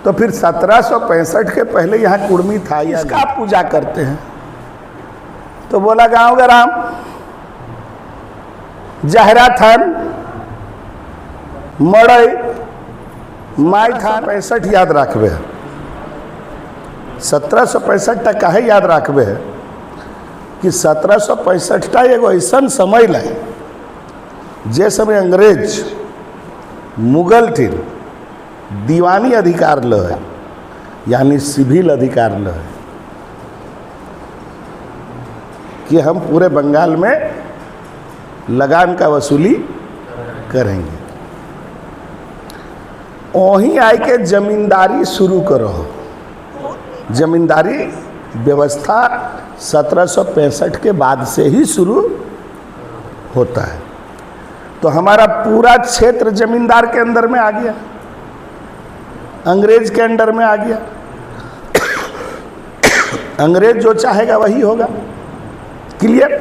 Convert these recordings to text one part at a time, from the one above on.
तो फिर 1765 के पहले यहाँ कुर्मी था, इसका आप पूजा करते हैं? तो बोला गांव ग्राम जहरा थान मड़ई माई थान 65 याद रखबे है। 1765 तक काहे याद रखबे है कि 1765 का एगो ऐसा समय लाए जे समय अंग्रेज मुगल थी दीवानी अधिकार लहे, यानी सिविल अधिकार लहे कि हम पूरे बंगाल में लगान का वसूली करेंगे। वहीं आए के जमींदारी शुरू करो। जमींदारी व्यवस्था 1765 के बाद से ही शुरू होता है। तो हमारा पूरा क्षेत्र जमींदार के अंदर में आ गया, अंग्रेज के अंडर में आ गया। अंग्रेज जो चाहेगा वही होगा। क्लियर?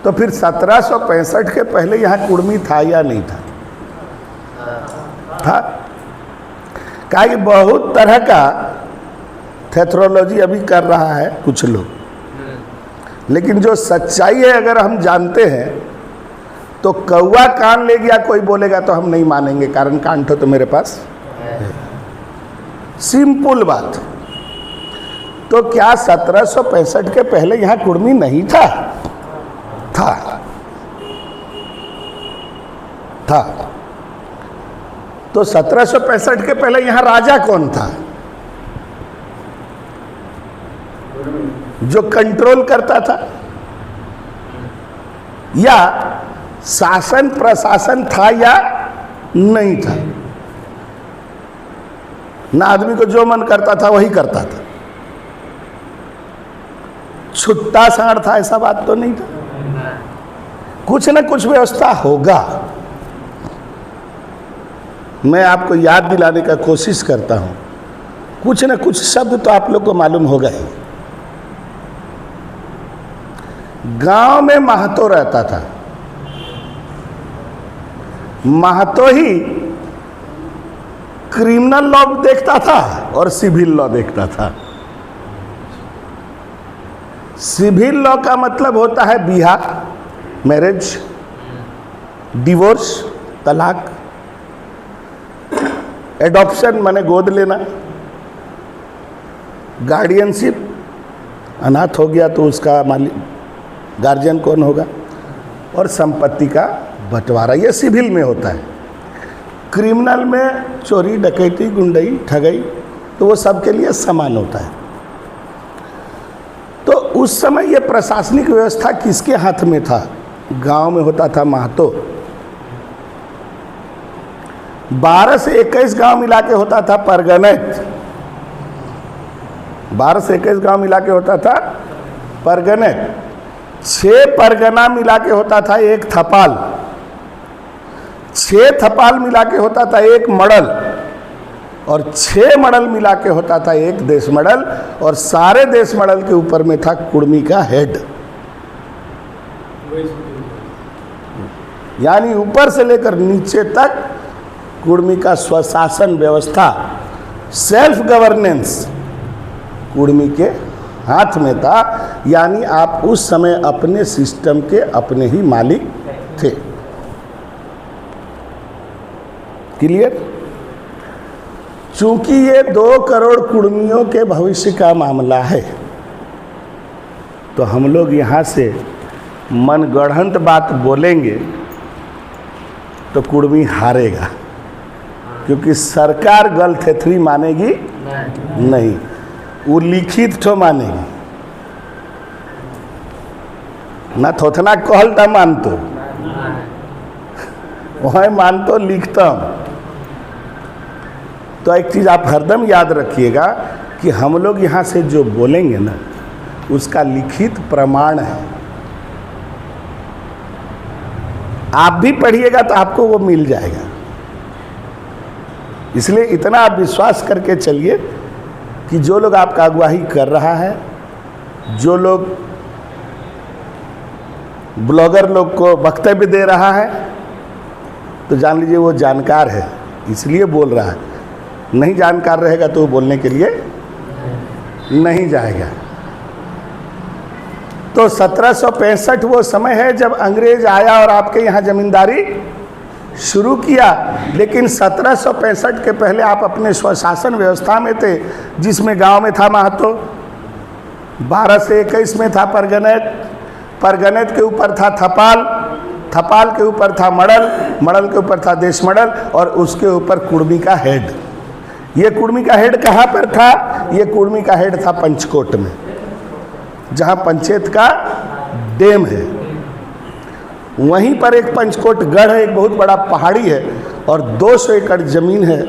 तो फिर 1765 के पहले यहाँ कुर्मी था या नहीं था? था। कहा कि बहुत तरह का थेथरोलॉजी अभी कर रहा है कुछ लोग, लेकिन जो सच्चाई है अगर हम जानते हैं तो कौवा कान ले गया कोई बोलेगा तो हम नहीं मानेंगे, कारण कान तो मेरे पास है। सिंपल बात। तो क्या 1765 के पहले यहाँ कुर्मी नहीं था? था। था। तो 1765 के पहले यहाँ राजा कौन था जो कंट्रोल करता था? या शासन प्रशासन था या नहीं था? ना आदमी को जो मन करता था वही करता था, छुट्टा साड़ था, ऐसा बात तो नहीं था। कुछ न कुछ व्यवस्था होगा। मैं आपको याद दिलाने का कोशिश करता हूं, कुछ न कुछ शब्द तो आप लोग को मालूम होगा ही। गांव में महतो रहता था, महतो ही क्रिमिनल लॉ देखता था और सिविल लॉ देखता था। सिविल लॉ का मतलब होता है बियाह, मैरिज, डिवोर्स, तलाक, एडॉप्शन माने गोद लेना, गार्डियनशिप, अनाथ हो गया तो उसका मालिक गार्जियन कौन होगा, और संपत्ति का बंटवारा, ये सिविल में होता है। क्रिमिनल में चोरी, डकैती, गुंडई, ठगई, तो वो सबके लिए समान होता है। तो उस समय ये प्रशासनिक व्यवस्था किसके हाथ में था? गांव में होता था महतो। 12 से 21 गांव मिला के होता था परगनेट। 12 से 21 गांव मिला के होता था परगनेट। 6 परगना मिला के होता था एक थपाल। 6 थपाल मिला के होता था एक मडल, और 6 मडल मिला के होता था एक देश मडल, और सारे देश मडल के ऊपर में था कुर्मी का हेड। यानी ऊपर से लेकर नीचे तक कुर्मी का स्वशासन व्यवस्था, सेल्फ गवर्नेंस कुर्मी के हाथ में था। यानी आप उस समय अपने सिस्टम के अपने ही मालिक थे। क्लियर? चूंकि ये 2 करोड़ कुर्मियों के भविष्य का मामला है, तो हम लोग यहाँ से मनगढ़ंत बात बोलेंगे तो कुर्मी हारेगा, क्योंकि सरकार गलथेथरी मानेगी नहीं, वो लिखित ठो मानेगी ना। थोथना कहलता मानतो, वह मानतो लिखतम। तो एक चीज़ आप हरदम याद रखिएगा कि हम लोग यहाँ से जो बोलेंगे ना, उसका लिखित प्रमाण है। आप भी पढ़िएगा तो आपको वो मिल जाएगा। इसलिए इतना आप विश्वास करके चलिए कि जो लोग आपका अगुवाही कर रहा है, जो लोग ब्लॉगर लोग को वक्तव्य दे रहा है, तो जान लीजिए वो जानकार है, इसलिए बोल रहा है। नहीं जानकार रहेगा तो वो बोलने के लिए नहीं जाएगा। तो 1765 वो समय है जब अंग्रेज आया और आपके यहाँ जमींदारी शुरू किया। लेकिन 1765 के पहले आप अपने स्वशासन व्यवस्था में थे, जिसमें गांव में था महतो, 12 से 21 में था परगनैत, परगनैत के ऊपर था थपाल, थपाल के ऊपर था मड़ल, मड़ल के ऊपर था देश मड़ल, और उसके ऊपर कुर्मी का हेड। ये कुर्मी का हेड कहाँ पर था? ये कुर्मी का हेड था पंचकोट में, जहाँ पंचेत का डैम है। वहीं पर एक पंचकोट गढ़ है, एक बहुत बड़ा पहाड़ी है और 200 एकड़ जमीन है।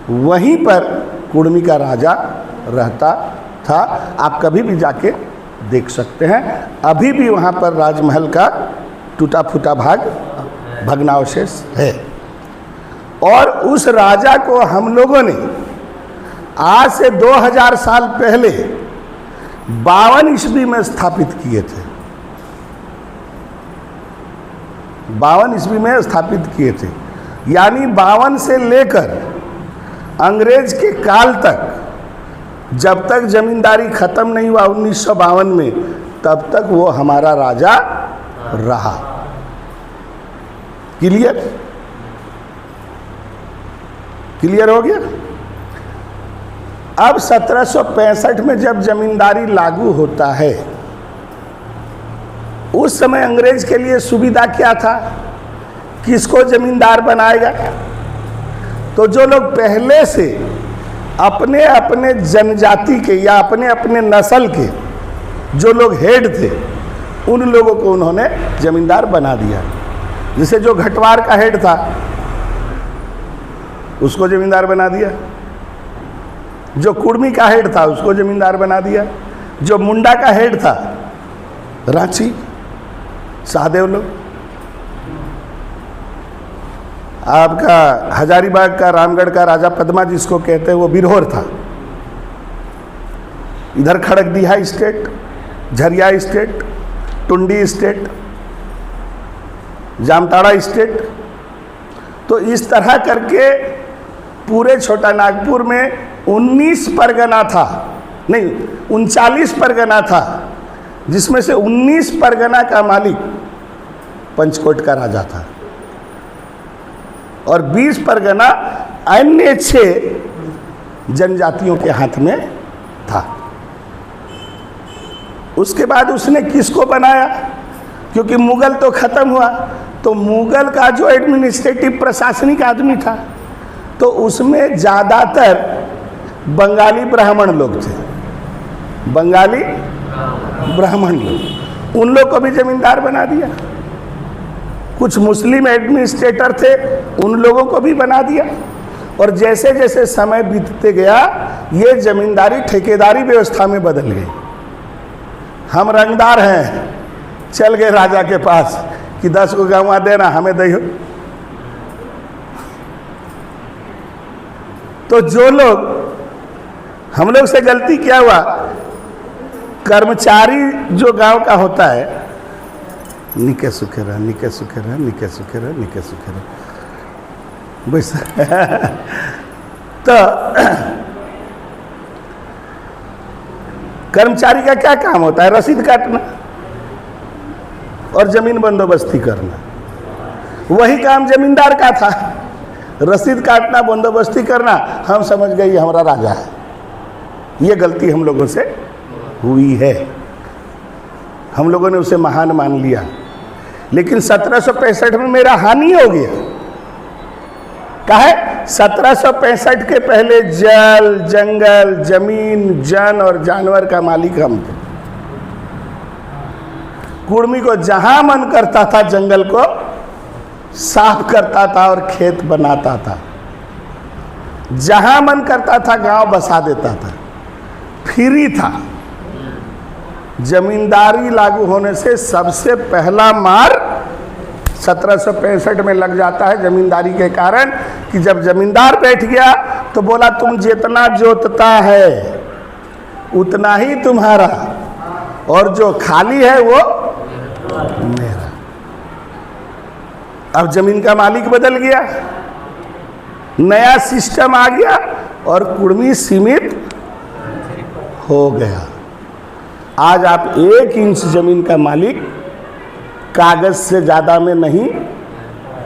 वहीं पर कुर्मी का राजा रहता था। आप कभी भी जाके देख सकते हैं। अभी भी वहाँ पर राजमहल का टूटा फूटा भाग भग्नावशेष है। और उस राजा को हम लोगों ने आज से 2000 साल पहले 52 ईस्वी में स्थापित किए थे। 52 ईस्वी में स्थापित किए थे, यानी 52 से लेकर अंग्रेज के काल तक, जब तक जमींदारी खत्म नहीं हुआ 1952 में, तब तक वो हमारा राजा रहा। क्लियर? क्लियर हो गया? अब 1765 में जब जमींदारी लागू होता है, उस समय अंग्रेज के लिए सुविधा क्या था? किसको जमींदार बनाएगा? तो जो लोग पहले से अपने अपने जनजाति के या अपने अपने नस्ल के जो लोग हेड थे, उन लोगों को उन्होंने जमींदार बना दिया। जैसे जो घटवार का हेड था उसको जमींदार बना दिया, जो कुर्मी का हेड था उसको जमींदार बना दिया, जो मुंडा का हेड था रांची सहदेव लोग, आपका हजारीबाग का रामगढ़ का राजा पद्मा जिसको कहते हैं वो बिरहोर था। इधर Kharagdiha state, Jharia state, Tundi state, Jamtara state. तो इस तरह करके पूरे छोटा नागपुर में 19 परगना था, नहीं 39 परगना था, जिसमें से 19 परगना का मालिक पंचकोट का राजा था और 20 परगना अन्य 6 जनजातियों के हाथ में था। उसके बाद उसने किसको बनाया? क्योंकि मुगल तो खत्म हुआ, तो मुगल का जो एडमिनिस्ट्रेटिव प्रशासनिक आदमी था, तो उसमें ज़्यादातर बंगाली ब्राह्मण लोग थे, बंगाली ब्राह्मण लोग, उन लोग को भी जमींदार बना दिया। कुछ मुस्लिम एडमिनिस्ट्रेटर थे, उन लोगों को भी बना दिया। और जैसे जैसे समय बीतते गया, ये जमींदारी ठेकेदारी व्यवस्था में बदल गई। हम रंगदार हैं, चल गए राजा के पास कि 10 को गंवा देना, हमें दो। तो जो लोग, हम लोग से गलती क्या हुआ, कर्मचारी जो गांव का होता है, निके सुखे रह, निके सुखे रह, निके सुखे रह, निके सुखे रह, बस तो कर्मचारी का क्या काम होता है? रसीद काटना और जमीन बंदोबस्ती करना। वही काम जमींदार का था, रसीद काटना, बंदोबस्ती करना। हम समझ गए ये हमारा राजा है। ये गलती हम लोगों से हुई है, हम लोगों ने उसे महान मान लिया। लेकिन 1765 में मेरा हानि हो गया। काहे? 1765 के पहले जल, जंगल, जमीन, जन और जानवर का मालिक हम थे। कुर्मी को जहां मन करता था जंगल को साफ करता था और खेत बनाता था, जहां मन करता था गांव बसा देता था, फ्री था। जमींदारी लागू होने से सबसे पहला मार 1765 में लग जाता है जमींदारी के कारण, कि जब जमींदार बैठ गया तो बोला तुम जितना जोतता है उतना ही तुम्हारा, और जो खाली है वो मेरा। अब जमीन का मालिक बदल गया, नया सिस्टम आ गया और कुर्मी सीमित हो गया। आज आप 1 इंच जमीन का मालिक कागज से ज़्यादा में नहीं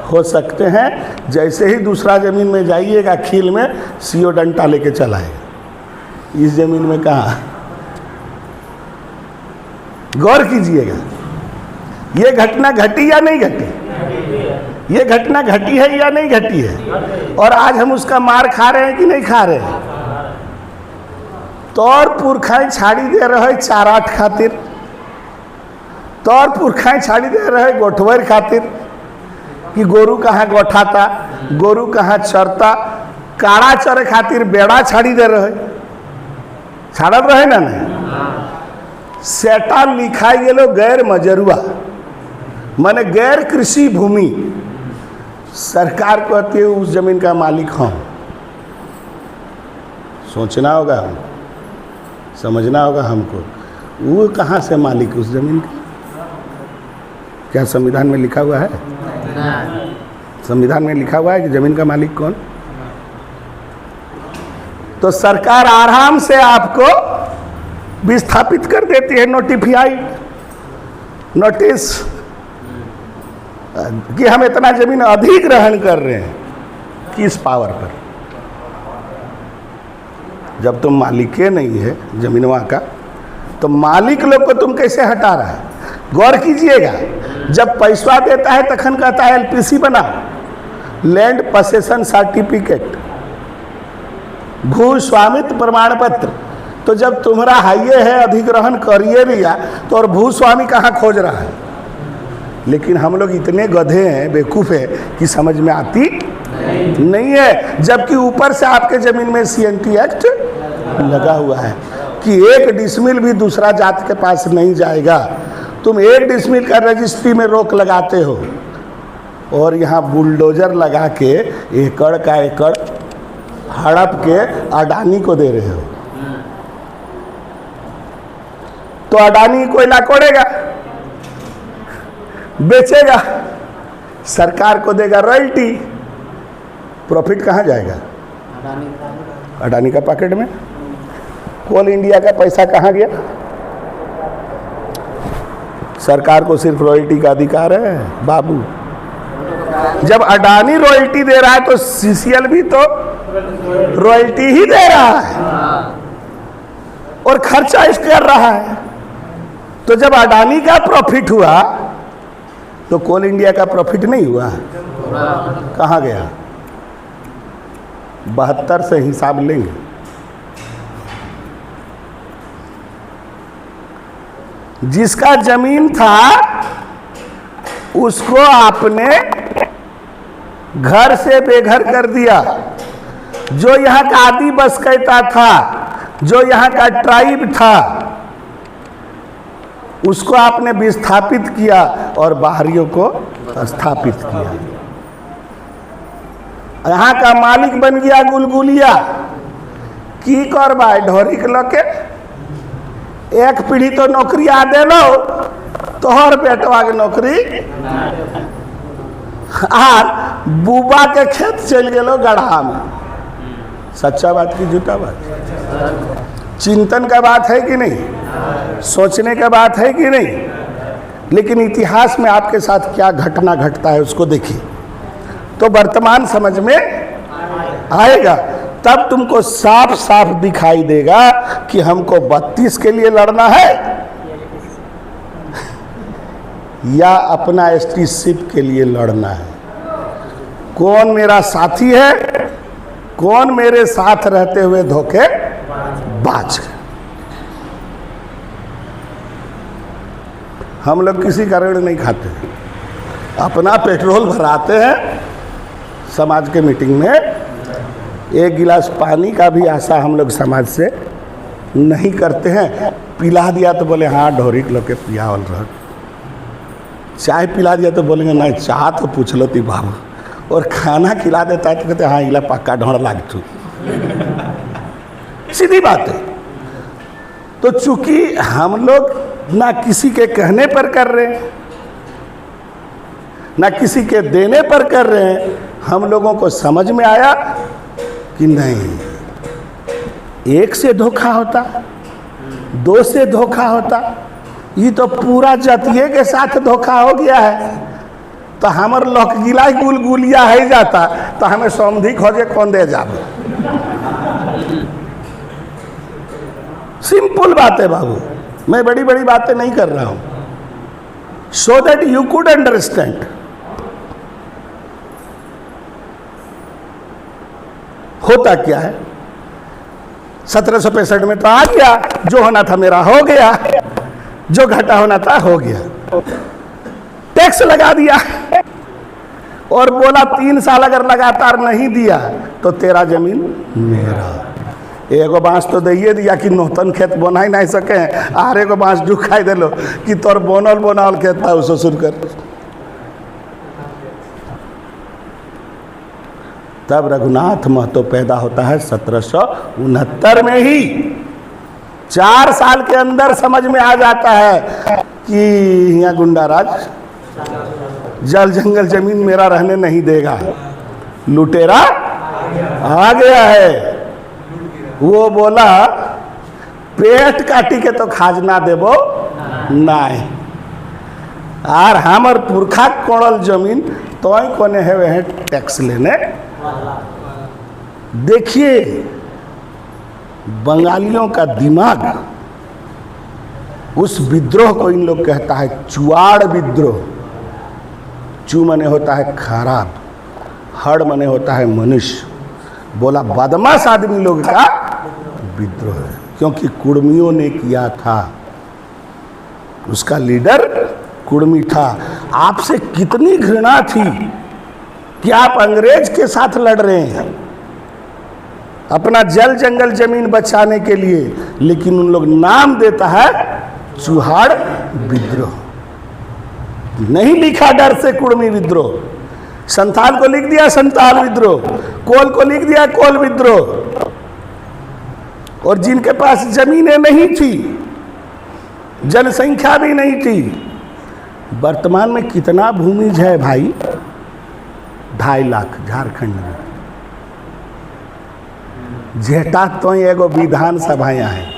हो सकते हैं। जैसे ही दूसरा ज़मीन में जाइएगा खील में सीओ डंटा लेके चलाएगा। इस ज़मीन में कहाँ? गौर कीजिएगा, ये घटना घटी या नहीं घटी? ये घटना घटी है या नहीं घटी है? और आज हम उसका मार खा रहे हैं कि नहीं खा रहे हैं? तौर पुरखाएं छाड़ी दे रहे चाराट खातिर, तौर पुरखाएं छाड़ी दे रहे गोठवर खातिर कि गोरू कहाँ गोठाता, गोरू कहाँ चरता, काड़ा चरे खातिर बेड़ा छाड़ी दे रहे, छाड़त रहे ना नहीं। सेटा लिखाई गेलो गैर मजरुआ, माने गैर कृषि भूमि। सरकार कहती है उस जमीन का मालिक हम। सोचना होगा हमको, समझना होगा हमको, वो कहाँ से मालिक उस जमीन का? क्या संविधान में लिखा हुआ है? संविधान में लिखा हुआ है कि जमीन का मालिक कौन? तो सरकार आराम से आपको विस्थापित कर देती है नोटिफाइड नोटिस कि हम इतना जमीन अधिग्रहण कर रहे हैं। किस पावर पर? जब तुम मालिके नहीं है जमीनवा का, तो मालिक लोग को तुम कैसे हटा रहा है? गौर कीजिएगा, जब पैसा देता है तखन कहता है एलपीसी बना, लैंड पोसेशन सर्टिफिकेट, भू स्वामित्व प्रमाण पत्र। तो जब तुम्हारा हाइये है अधिग्रहण करिए लिया तो और भूस्वामी कहाँ खोज रहा है? लेकिन हम लोग इतने गधे हैं, बेवकूफ़ है कि समझ में आती नहीं है। जबकि ऊपर से आपके ज़मीन में CNT एक्ट लगा हुआ है कि 1 डिसमिल भी दूसरा जात के पास नहीं जाएगा। तुम 1 डिसमिल का रजिस्ट्री में रोक लगाते हो और यहाँ बुलडोजर लगा के एकड़ का एकड़ हड़प के अडानी को दे रहे हो। तो अडानी कोयला कोड़ेगा, बेचेगा, सरकार को देगा रॉयल्टी, प्रॉफिट कहाँ जाएगा? अडानी का पॉकेट में। कोल इंडिया का पैसा कहाँ गया? सरकार को सिर्फ रॉयल्टी का अधिकार है बाबू। जब अडानी रॉयल्टी दे रहा है तो CCL भी तो रॉयल्टी ही दे रहा है और खर्चा इस कर रहा है। तो जब अडानी का प्रॉफिट हुआ तो कोल इंडिया का प्रॉफिट नहीं हुआ? कहाँ गया? 72 से हिसाब लेंगे। जिसका जमीन था उसको आपने घर से बेघर कर दिया। जो यहाँ का आदि बसकैता था, जो यहाँ का ट्राइब था, उसको आपने विस्थापित किया और बाहरियों को स्थापित किया। यहाँ का मालिक बन गया गुलगुलिया। की करवाए ढोरी के लके 1 पीढ़ी तो नौकरी आ दे लो, तोहर बेटवा के नौकरी आर बुबा के खेत चल गेलो गढ़ा में। सच्चा बात की झूठा बात? चिंतन का बात है कि नहीं? सोचने का बात है कि नहीं? लेकिन इतिहास में आपके साथ क्या घटना घटता है उसको देखिए तो वर्तमान समझ में आएगा। तब तुमको साफ साफ दिखाई देगा कि हमको 32 के लिए लड़ना है या अपना STशिप के लिए लड़ना है। कौन मेरा साथी है, कौन मेरे साथ रहते हुए धोखे बाज है। हम लोग किसी का ऋण नहीं खाते, अपना पेट्रोल भराते हैं। समाज के मीटिंग में 1 गिलास पानी का भी आशा हम लोग समाज से नहीं करते हैं। पिला दिया तो बोले हाँ ढोरी लोग के पियावल रह। चाय पिला दिया तो बोलेंगे नहीं चाह तो पूछ लो ती बाबू। और खाना खिला देता है तो कहते हाँ इला पक्का ढोड़ लाग तू। सीधी बात है। तो चूंकि हम लोग ना किसी के कहने पर कर रहे हैं, ना किसी के देने पर कर रहे हैं। हम लोगों को समझ में आया कि नहीं, एक से धोखा होता, दो से धोखा होता, ये तो पूरा जतिये के साथ धोखा हो गया है। तो हमर लौकगिला गुलगुलिया है जाता तो हमें समधी खोजे कौन दे जाबो। सिंपल बात है बाबू, मैं बड़ी बड़ी बातें नहीं कर रहा हूं, so that you could understand. होता क्या है, 1765 में तो आ गया, जो होना था मेरा हो गया, जो घाटा होना था हो गया। टैक्स लगा दिया और बोला 3 साल अगर लगातार नहीं दिया तो तेरा जमीन मेरा। एगो बांस तो दे दिया कि नौतन खेत बना ही नहीं सके, आर एगो बांस जुखाई दिलो कि तोर बनल बनाल खेत था उसको शुरू कर। तब रघुनाथ महतो पैदा होता है 1769 में ही। 4 साल के अंदर समझ में आ जाता है कि यहाँ गुंडा राज, जल जंगल जमीन मेरा रहने नहीं देगा, लुटेरा आ गया है। वो बोला पेट काटी के तो खाजना देबो नहीं, आर हमर पुरखा कोड़ल जमीन तो कोने है वह टैक्स लेने। देखिए बंगालियों का दिमाग, उस विद्रोह को इन लोग कहता है चुआड़ विद्रोह। चू मने होता है खराब, हड़ मने होता है मनुष्य। बोला बदमाश आदमी लोग का विद्रोह है, क्योंकि कुर्मियों ने किया था, उसका लीडर कुर्मी था। आपसे कितनी घृणा थी कि आप अंग्रेज के साथ लड़ रहे हैं अपना जल जंगल जमीन बचाने के लिए, लेकिन उन लोग नाम देता है चुहाड़ विद्रोह। नहीं लिखा डर से कुर्मी विद्रोह, संथाल को लिख दिया संथाल विद्रोह, कोल को लिख दिया कोल विद्रोह। और जिनके पास जमीनें नहीं थी, जनसंख्या भी नहीं थी, वर्तमान में कितना भूमिज है भाई? 2.5 लाख झारखंड में। जेटा तो एगो विधानसभाएं हैं,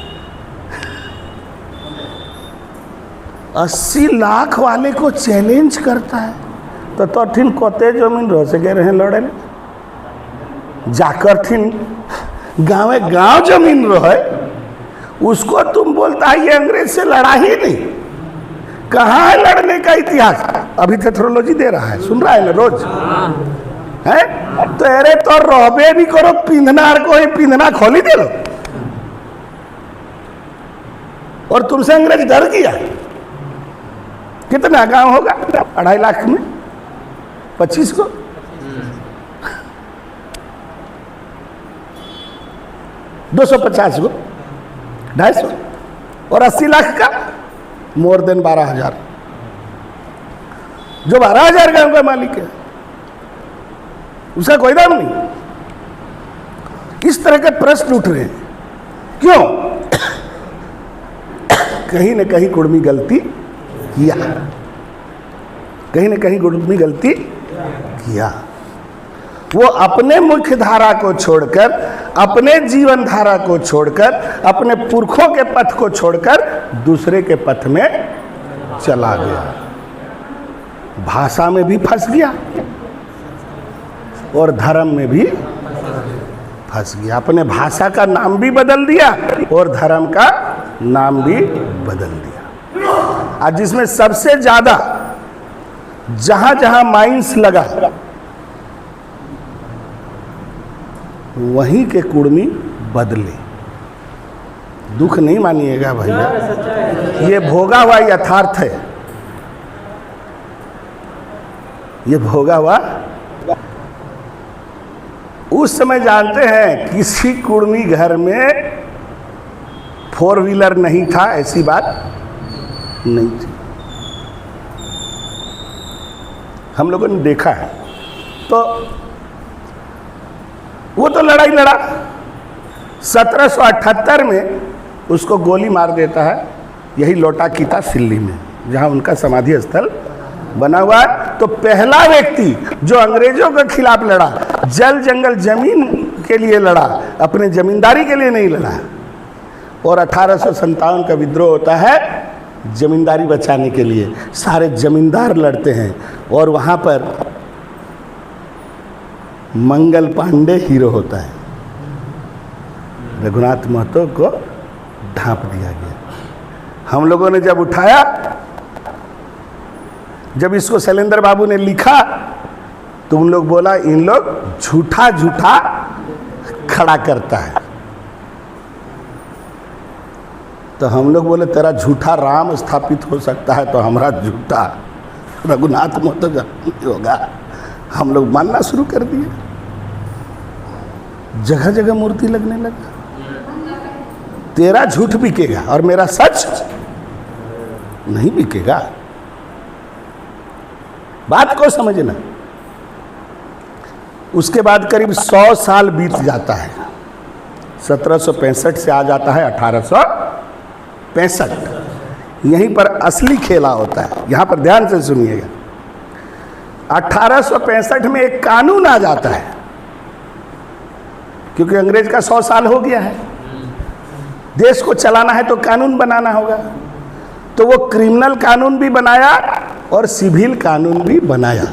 80 लाख वाले को चैलेंज करता है। तो ठिन कोते जमीन रह सके रहे लड़े ले जाकर ठिन गाँव गांव जमीन रहे, उसको तुम बोलता है ये अंग्रेज से लड़ा ही नहीं। कहाँ है लड़ने का इतिहास? अभी थेथरोलॉजी दे रहा है, सुन रहा है ना रोज है? तो अरे तो रोबे भी करो, पिंधना को ही पिंधना खोली दे लो। और तुमसे अंग्रेज डर गया। कितना गांव होगा? 2.5 लाख में 25 को 250 को 250 और 80 लाख का मोर देन 12,000, जो 12,000 गांव का मालिक है उसका कोई दाम नहीं। इस तरह के प्रश्न उठ रहे हैं, क्यों? कहीं न कहीं कुर्मी गलती किया, कहीं न कहीं कुर्मी गलती किया। वो अपने मुख्य धारा को छोड़कर, अपने जीवन धारा को छोड़कर, अपने पुरखों के पथ को छोड़कर दूसरे के पथ में चला गया। भाषा में भी फंस गया और धर्म में भी फंस गया। अपने भाषा का नाम भी बदल दिया और धर्म का नाम भी बदल दिया। आज जिसमें सबसे ज्यादा जहां जहां माइंस लगा वहीं के कुर्मी बदले। दुख नहीं मानिएगा भैया, ये भोगा हुआ यथार्थ है, ये भोगा हुआ। उस समय जानते हैं किसी कुर्मी घर में 4 व्हीलर नहीं था, ऐसी बात नहीं थी। हम लोगों ने देखा है। तो वो तो लड़ाई लड़ा, 1778 में उसको गोली मार देता है, यही लोटाकीता सिल्ली में, जहाँ उनका समाधि स्थल बना हुआ है। तो पहला व्यक्ति जो अंग्रेजों के खिलाफ लड़ा, जल जंगल जमीन के लिए लड़ा, अपने जमींदारी के लिए नहीं लड़ा। और 1857 का विद्रोह होता है जमींदारी बचाने के लिए, सारे जमींदार लड़ते हैं और वहाँ पर मंगल पांडे हीरो होता है। रघुनाथ महतो को ढांप दिया गया। हम लोगों ने जब उठाया, जब इसको शैलेंद्र बाबू ने लिखा तो उन लोग बोला इन लोग झूठा झूठा खड़ा करता है। तो हम लोग बोले तेरा झूठा राम स्थापित हो सकता है तो हमारा झूठा रघुनाथ महतो नहीं होगा। हम लोग मानना शुरू कर दिए, जगह जगह मूर्ति लगने लगा। तेरा झूठ बिकेगा और मेरा सच नहीं बिकेगा। बात को समझना। उसके बाद करीब 100 साल बीत जाता है। 1765 से आ जाता है 1865। यहीं पर असली खेला होता है। यहां पर ध्यान से सुनिएगा। 1865 में एक कानून आ जाता है, क्योंकि अंग्रेज का 100 साल हो गया है। देश को चलाना है तो कानून बनाना होगा। तो वो क्रिमिनल कानून भी बनाया और सिविल कानून भी बनाया।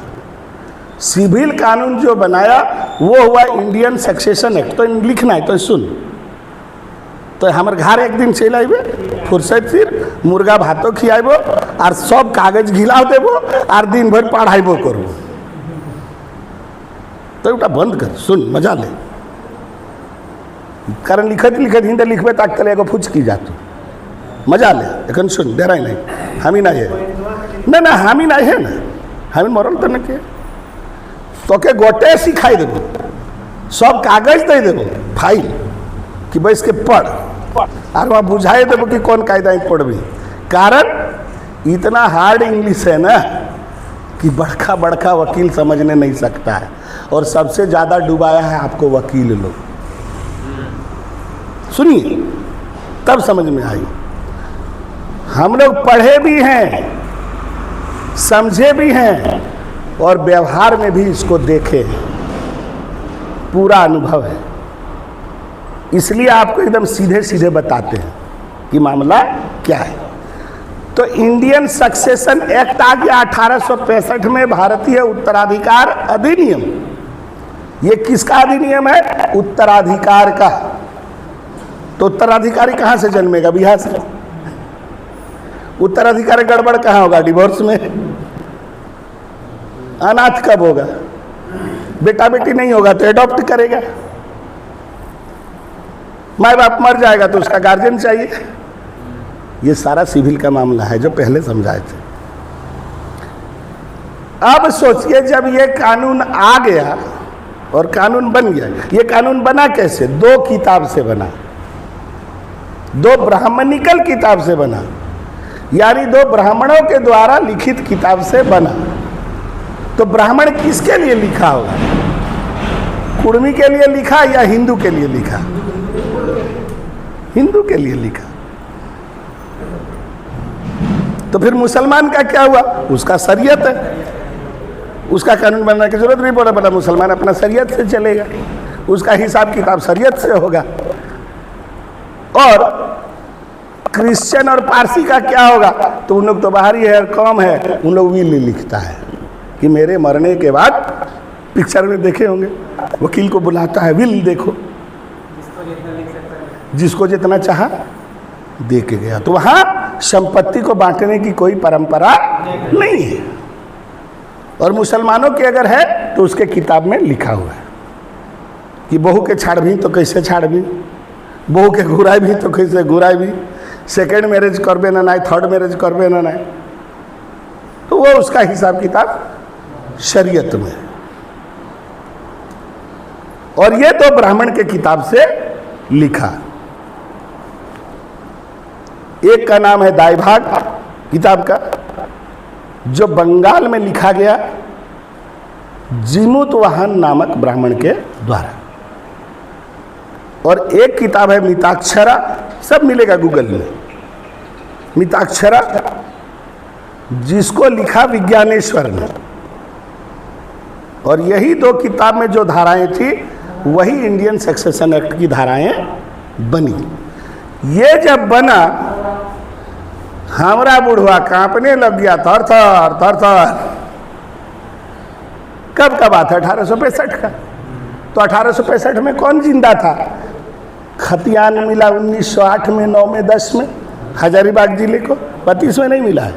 सिविल कानून जो बनाया वो हुआ इंडियन सक्सेशन एक्ट। तो लिखना है तो सुन। तो हमारे घर एक दिन चल आइबे, फुर्सत फिर मुर्गा भातो खियाबो और सब कागज घिला देबो और दिन भर पढ़ाइबो करबो। तो उटा बंद कर, सुन मजा ले। कारण लिखत लिखत हिंदे लिखबे तक तले एगो फुच की जातो मजा ले। एखन सुन, डराई नहीं, हामी नहीं है ना, हामी नहीं है ना, हामी मरल तो नहीं के तो के गोटे सिखाई देबो, सब कागज दे देबो फाइल कि बैस के पढ़ और वहाँ बुझाई देबो कि कौन कायदा पढ़बी। कारण इतना हार्ड इंग्लिश है ना कि बड़का बड़का वकील समझने नहीं सकता है। और सबसे ज़्यादा डुबाया है आपको वकील लोग। सुनिए तब समझ में आई। हम लोग पढ़े भी हैं, समझे भी हैं और व्यवहार में भी इसको देखे हैं। पूरा अनुभव है, इसलिए आपको एकदम सीधे सीधे बताते हैं कि मामला क्या है। तो इंडियन सक्सेशन एक्ट आ गया 1865 में, भारतीय उत्तराधिकार अधिनियम। ये किसका अधिनियम है? उत्तराधिकार का। तो उत्तराधिकारी कहाँ से जन्मेगा? बिहार से। उत्तराधिकारी गड़बड़ कहाँ होगा? डिवोर्स में। अनाथ कब होगा? बेटा बेटी नहीं होगा तो एडॉप्ट करेगा। माँ बाप मर जाएगा तो उसका गार्जियन चाहिए। ये सारा सिविल का मामला है जो पहले समझाए थे। अब सोचिए जब ये कानून आ गया और कानून बन गया। ये कानून बना कैसे? 2 किताब से बना, 2 ब्राह्मणिकल किताब से बना, यानी 2 ब्राह्मणों के द्वारा लिखित किताब से बना। तो ब्राह्मण किसके लिए लिखा होगा? कुर्मी के लिए लिखा या हिंदू के लिए लिखा? हिंदू के लिए लिखा। तो फिर मुसलमान का क्या हुआ? उसका शरीयत है, उसका कानून बनने की जरूरत नहीं पड़ा। मुसलमान अपना शरीयत से चलेगा, उसका हिसाब किताब शरीयत से होगा। और क्रिश्चियन और पारसी का क्या होगा? तो उन लोग तो बाहरी है, कम है, उन लोग विल लिखता है कि मेरे मरने के बाद, पिक्चर में देखे होंगे, वकील को बुलाता है, विल देखो, जिसको जितना चाहा दे के गया। तो वहाँ संपत्ति को बांटने की कोई परंपरा नहीं है। और मुसलमानों की अगर है तो उसके किताब में लिखा हुआ है कि बहू के छाड़बी तो कैसे छाड़बी, बहू के घुराई भी तो कैसे घुराई भी, सेकेंड मैरिज करबे ना नहीं, थर्ड मैरिज करबे ना नहीं। तो वो उसका हिसाब किताब शरीयत में। और ये तो ब्राह्मण के किताब से लिखा। एक का नाम है दायभाग किताब का, जो बंगाल में लिखा गया जिमुतवाहन नामक ब्राह्मण के द्वारा। और एक किताब है मिताक्षरा, सब मिलेगा गूगल में, मिताक्षरा, जिसको लिखा विज्ञानेश्वर ने। और यही 2 किताब में जो धाराएं थी वही इंडियन सक्सेशन एक्ट की धाराएं बनी। ये जब बना हमारा बुढ़वा कांपने लग गया, थर थर थर थर। कब का बात है? 1865 का। तो 1865 में कौन जिंदा था? खतियान मिला 1908 में, 9 में, 10 में हजारीबाग जिले को, 32 में नहीं मिला है।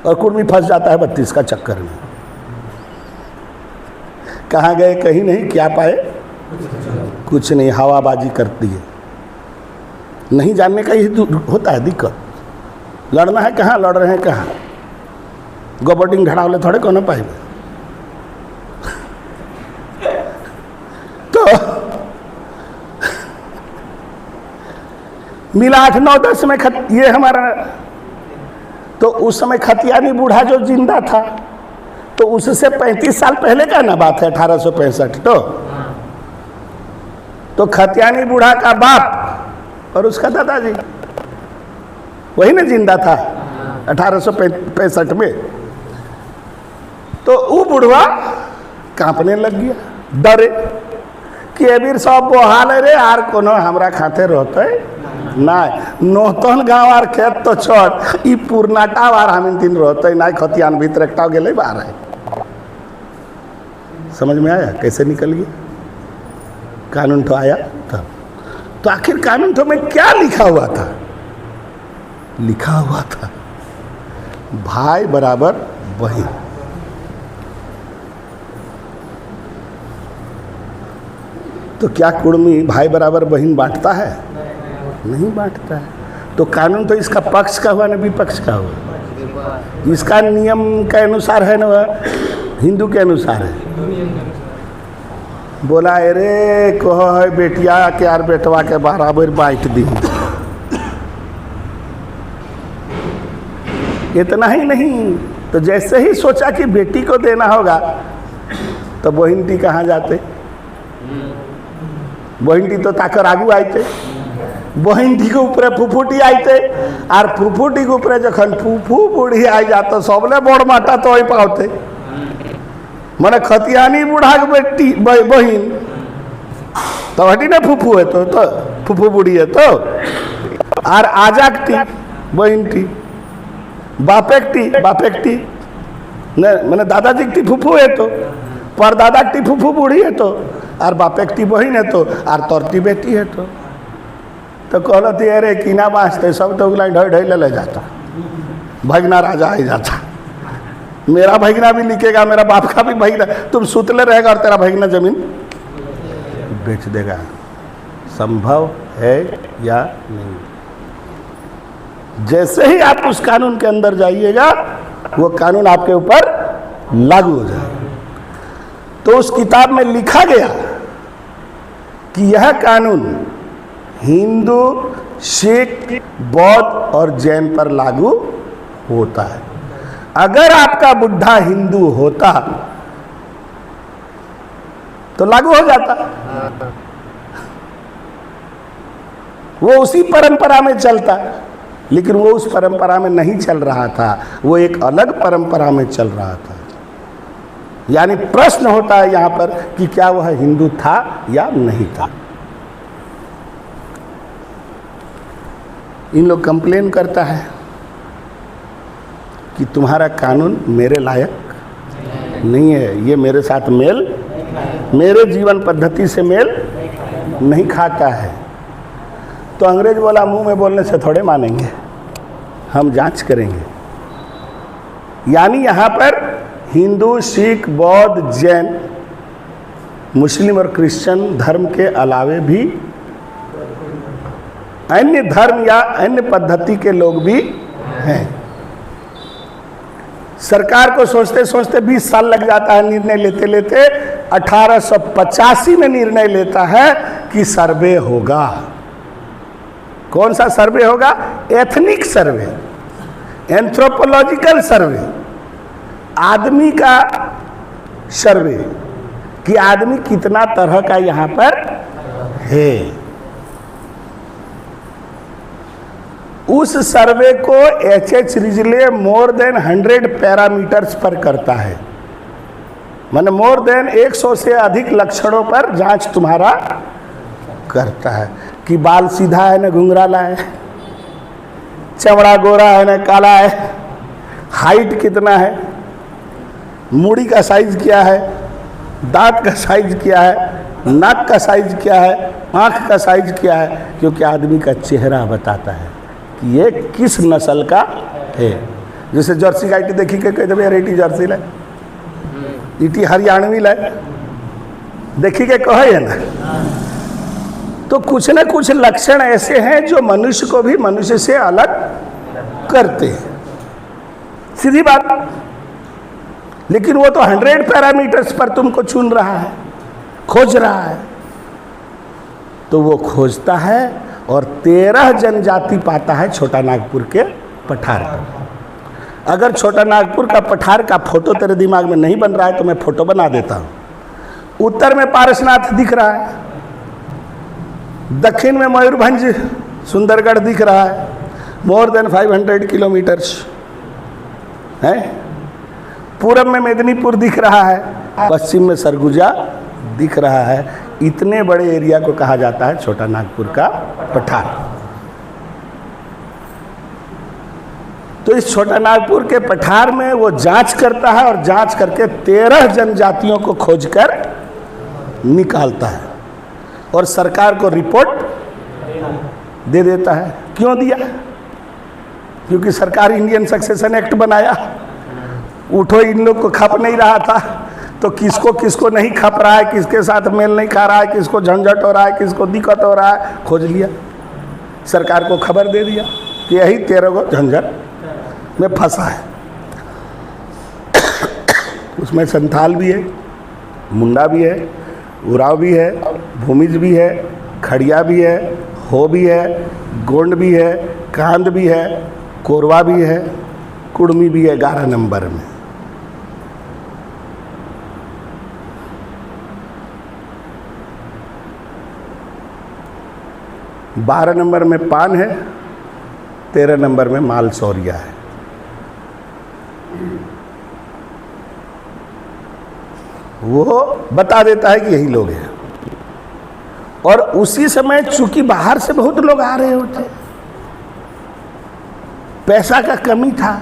और कुर्मी फंस जाता है 32 का चक्कर में। कहाँ गए? कहीं नहीं। क्या पाए? कुछ नहीं, हवाबाजी करती है। नहीं जानने का ही होता है दिक्कत। लड़ना है कहाँ, लड़ रहे हैं कहाँ। गोबर्डिंग ढड़ावले थोड़े को ना पाए। तो मिला 8, 9, 10 में ये हमारा। तो उस समय खतियानी बूढ़ा जो जिंदा था, तो उससे 35 साल पहले का ना बात है, 1865। तो खतियानी बूढ़ा का बाप और उसका दादाजी वही ना जिंदा था 1865 में। तो वो बुढ़वा कांपने लग गया, डरे कि एबीर सब बोहाल रे आर कोनो हमरा खाते रहते ना। नोतन गाँव आर खेत तो छोड़, ई पुरनाटा वार हम दिन रहते ना। खतियान भीतर एकटा गेले बाहर है। समझ में आया कैसे निकल गया? कानून तो आया तब। तो आखिर कानून तो में क्या लिखा हुआ था? लिखा हुआ था भाई बराबर बहन। तो क्या कुर्मी भाई बराबर बहन बांटता है? नहीं बांटता है। तो कानून तो इसका पक्ष का हुआ ना विपक्ष का हुआ? इसका नियम के अनुसार है ना, हिंदू के अनुसार है। बोला अरे कहो है बेटिया के यार बेटवा के बराबर बांट दी। इतना ही नहीं, तो जैसे ही सोचा कि बेटी को देना होगा तो बहिनटी कहाँ जाते? बहिनटी तो ताकर आगू आते। बहिनटी के ऊपर फुफुटी आते। और फुफुटी के ऊपर जखन फुफू बूढ़ी आई जाते सबले बड़ माटा तो वही पाते। मैंने खतियानी बूढ़ा के बेटी बहन तो हटी ना फुफू है तो फुफू बूढ़ी है तो। और आजाकटी बहनटी, बापेकटी मैंने दादाजी की फुफू है तो, परदादा की फुफू बूढ़ी है तो, और बापेकटी बहन है तो, और तोरती बेटी है तो कहलती अरे कीना बाँचते सब तो ढोई ढोई ले जाता। भगना राजा ही जाता। मेरा भगना भी लिखेगा, मेरा बाप का भी भगना। तुम सुतले रहेगा और तेरा भगना जमीन बेच देगा। संभव है या नहीं? जैसे ही आप उस कानून के अंदर जाइएगा वो कानून आपके ऊपर लागू हो जाएगा। तो उस किताब में लिखा गया कि यह कानून हिंदू, सिख, बौद्ध और जैन पर लागू होता है। अगर आपका बुढ़ा हिंदू होता तो लागू हो जाता। वो उसी परंपरा में चलता, लेकिन वो उस परंपरा में नहीं चल रहा था, वो एक अलग परंपरा में चल रहा था। यानी प्रश्न होता है यहाँ पर कि क्या वह हिंदू था या नहीं था। इन लोग कंप्लेन करता है कि तुम्हारा कानून मेरे लायक नहीं है, ये मेरे साथ मेरे जीवन पद्धति से मेल नहीं खाता है। तो अंग्रेज बोला मुंह में बोलने से थोड़े मानेंगे, हम जांच करेंगे। यानी यहाँ पर हिंदू, सिख, बौद्ध, जैन, मुस्लिम और क्रिश्चियन धर्म के अलावे भी अन्य धर्म या अन्य पद्धति के लोग भी हैं। सरकार को सोचते सोचते 20 साल लग जाता है, निर्णय लेते लेते 1885 में निर्णय लेता है कि सर्वे होगा। कौन सा सर्वे होगा? एथनिक सर्वे, एंथ्रोपोलॉजिकल सर्वे, आदमी का सर्वे कि आदमी कितना तरह का यहाँ पर है। उस सर्वे को एच.एच. रिजले मोर देन 100 पैरामीटर्स पर करता है। माने मोर देन 100 से अधिक लक्षणों पर जांच तुम्हारा करता है कि बाल सीधा है न घुंघराला है, चमड़ा गोरा है न काला है, हाइट कितना है, मूड़ी का साइज क्या है, दांत का साइज क्या है, नाक का साइज क्या है, आँख का साइज क्या है, क्योंकि आदमी का चेहरा बताता है कि ये किस नस्ल का है। जैसे जर्सी गाय देखी के कह दे रेटी जर्सी लाए, इटी हरियाणवी लाए, देखी के कहे है ना। तो कुछ न कुछ लक्षण ऐसे हैं जो मनुष्य को भी मनुष्य से अलग करते हैं, सीधी बात। लेकिन वो तो 100 पैरामीटर्स पर तुमको चुन रहा है, खोज रहा है। तो वो खोजता है और 13 जनजाति पाता है छोटा नागपुर के पठार पर। अगर छोटा नागपुर का पठार का फोटो तेरे दिमाग में नहीं बन रहा है तो मैं फोटो बना देता हूँ। उत्तर में पारसनाथ दिख रहा है, दक्षिण में मयूरभंज सुंदरगढ़ दिख रहा है, मोर देन 500 किलोमीटर्स है। पूरब में मेदिनीपुर दिख रहा है, पश्चिम में सरगुजा दिख रहा है। इतने बड़े एरिया को कहा जाता है छोटा नागपुर का पठार। तो इस छोटा नागपुर के पठार में वो जांच करता है और जांच करके 13 जनजातियों को खोजकर निकालता है और सरकार को रिपोर्ट दे देता है। क्यों दिया? क्योंकि सरकार इंडियन सक्सेशन एक्ट बनाया, उठो इन लोग को खप नहीं रहा था, तो किसको किसको नहीं खप रहा है, किसके साथ मेल नहीं खा रहा है, किसको झंझट हो रहा है, किसको दिक्कत हो रहा है, खोज लिया, सरकार को खबर दे दिया कि यही 13 को झंझट में फंसा है। उसमें संथाल भी है, मुंडा भी है, उराव भी है, भूमिज भी है, खड़िया भी है, हो भी है, गोंड भी है, कांद भी है, कोरवा भी है, कुड़मी भी है 11 नंबर में। बारह नंबर में पान है, 13 नंबर में मालसौरिया है। वो बता देता है कि यही लोग हैं। और उसी समय चूंकि बाहर से बहुत लोग आ रहे होते, पैसा का कमी था,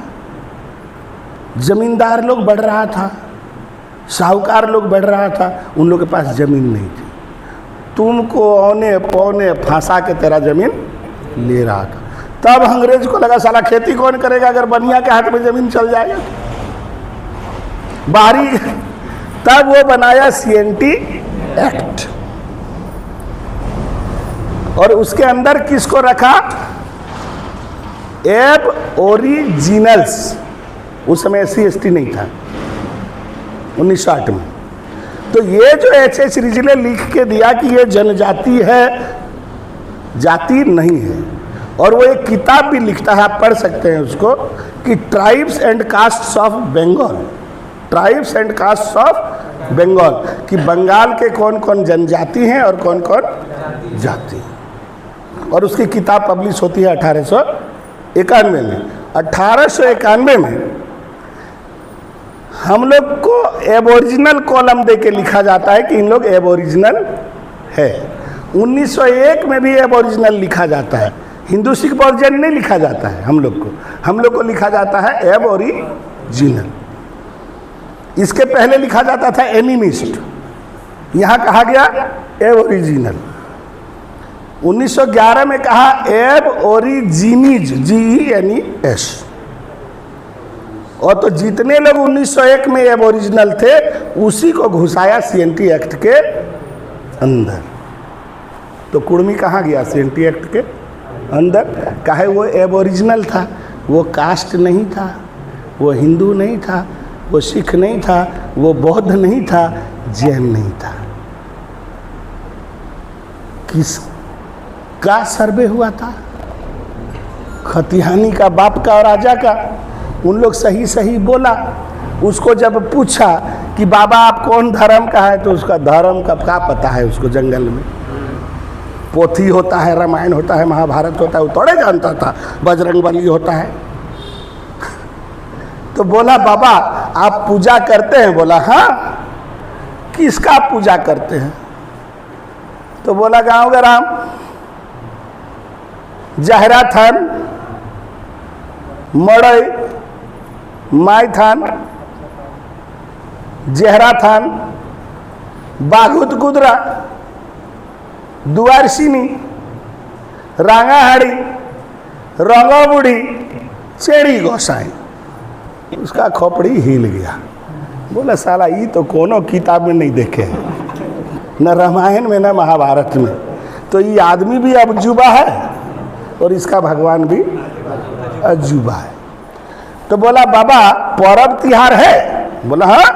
जमींदार लोग बढ़ रहा था, साहूकार लोग बढ़ रहा था, उन लोग के पास जमीन नहीं थी। तुमको औने पौने फंसा के तेरा जमीन ले रहा था। तब अंग्रेज को लगा साला खेती कौन करेगा अगर बनिया के हाथ में जमीन चल जाएगा, बाहरी। तब वो बनाया CNT एक्ट और उसके अंदर किसको रखा? एब ओरिजिनल्स। उस समय SC ST नहीं था 1960 में। तो ये जो H.H. रिज ने लिख के दिया कि ये जनजाति है, जाति नहीं है। और वो एक किताब भी लिखता है, आप पढ़ सकते हैं उसको, कि tribes and castes of Bengal, tribes and castes of Bengal, कि बंगाल के कौन कौन जनजाति हैं और कौन कौन जाति हैं। और उसकी किताब पब्लिश होती है 1891 में। 1891 में हम लोग को एबोरिजिनल कॉलम दे के लिखा जाता है कि इन लोग एबोरिजिनल है। 1901 में भी एबोरिजिनल लिखा जाता है, हिंदू सिख बौद्ध नहीं लिखा जाता है। हम लोग को लिखा जाता है एबोरिजिनल। इसके पहले लिखा जाता था एनिमिस्ट, यहाँ कहा गया एबोरिजिनल। 1911 में कहा एबोरिजिनीज, GENES। और तो जितने लोग 1901 में एबोरिजिनल थे उसी को घुसाया CNT एक्ट के अंदर। तो कुड़मी कहाँ गया CNT एक्ट के अंदर? काहे? वो एबोरिजिनल था, वो कास्ट नहीं था, वो हिंदू नहीं था, वो सिख नहीं था, वो बौद्ध नहीं था, जैन नहीं था। किस का सर्वे हुआ था? खतिहानी का, बाप का और राजा का। उन लोग सही सही बोला। उसको जब पूछा कि बाबा आप कौन धर्म का है, तो उसका धर्म का क्या पता है उसको। जंगल में पोथी होता है, रामायण होता है, महाभारत होता है, वो थोड़े जानता था बजरंगबली होता है। तो बोला बाबा आप पूजा करते हैं? बोला हाँ। किसका पूजा करते हैं? तो बोला गांव ग्राम जहरा थान, मड़ई, माई थान, जहरा थान, बाघुत कुदरा, दुआरसिनी, रांगाहाड़ी, रंगोबुढ़ी, चेड़ी गोसाई। उसका खोपड़ी हिल गया। बोला साला ये तो कोनो किताब में नहीं देखे हैं, न रामायण में न महाभारत में। तो ये आदमी भी अजूबा है और इसका भगवान भी अजूबा है। तो बोला बाबा पर्व तिहार है? बोला हाँ,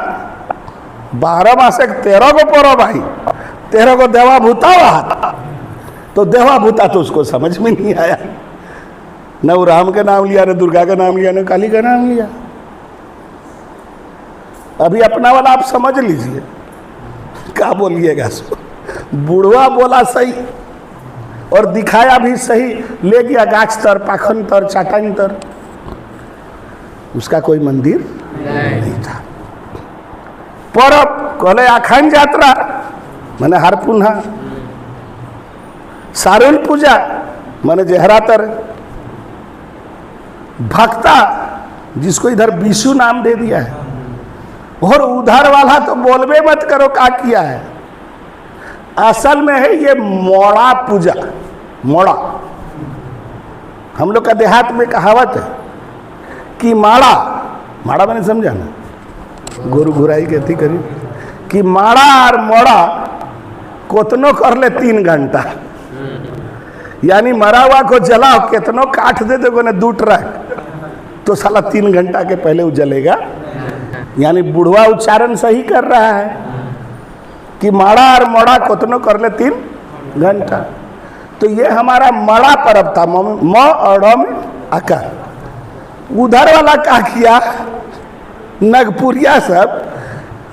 12 मास 13 को पर्व आई, 13 को देवा भूता हुआ। तो देवा भूता तो उसको समझ में नहीं आया, न वो राम का नाम लिया, न दुर्गा का नाम लिया, न काली का नाम लिया। अभी अपना वाला आप समझ लीजिए, क्या बोलिएगा इसको। बुढ़वा बोला सही और दिखाया भी सही, ले गया गाछ तर, पाखन तर, चाटान तर। उसका कोई मंदिर नहीं था। पर्व कहले आखान यात्रा माने हर पुन्हा, सारुल पूजा माने जहरा तर, भक्ता जिसको इधर विशु नाम दे दिया है, और उधर वाला तो बोलबे मत करो क्या किया है। असल में है ये मोड़ा पूजा। मोड़ा हम लोग का देहात में कहावत है कि माड़ा, माड़ा मैंने समझा ना, गोरु घुराई कहती करी कि माड़ा और मोड़ा कोतनो कर ले 3 घंटा, यानी मरा हुआ को जलाओ, कितनो काट दे दो ने 2 ट्रक, तो साला 3 घंटा के पहले वो जलेगा। यानी बुढ़वा उच्चारण सही कर रहा है कि माड़ा और मोड़ा कोतनो कर ले 3 घंटा। तो ये हमारा मड़ा पर्व था, म और ड़ में आकार। उधर वाला क्या किया, नगपुरिया सब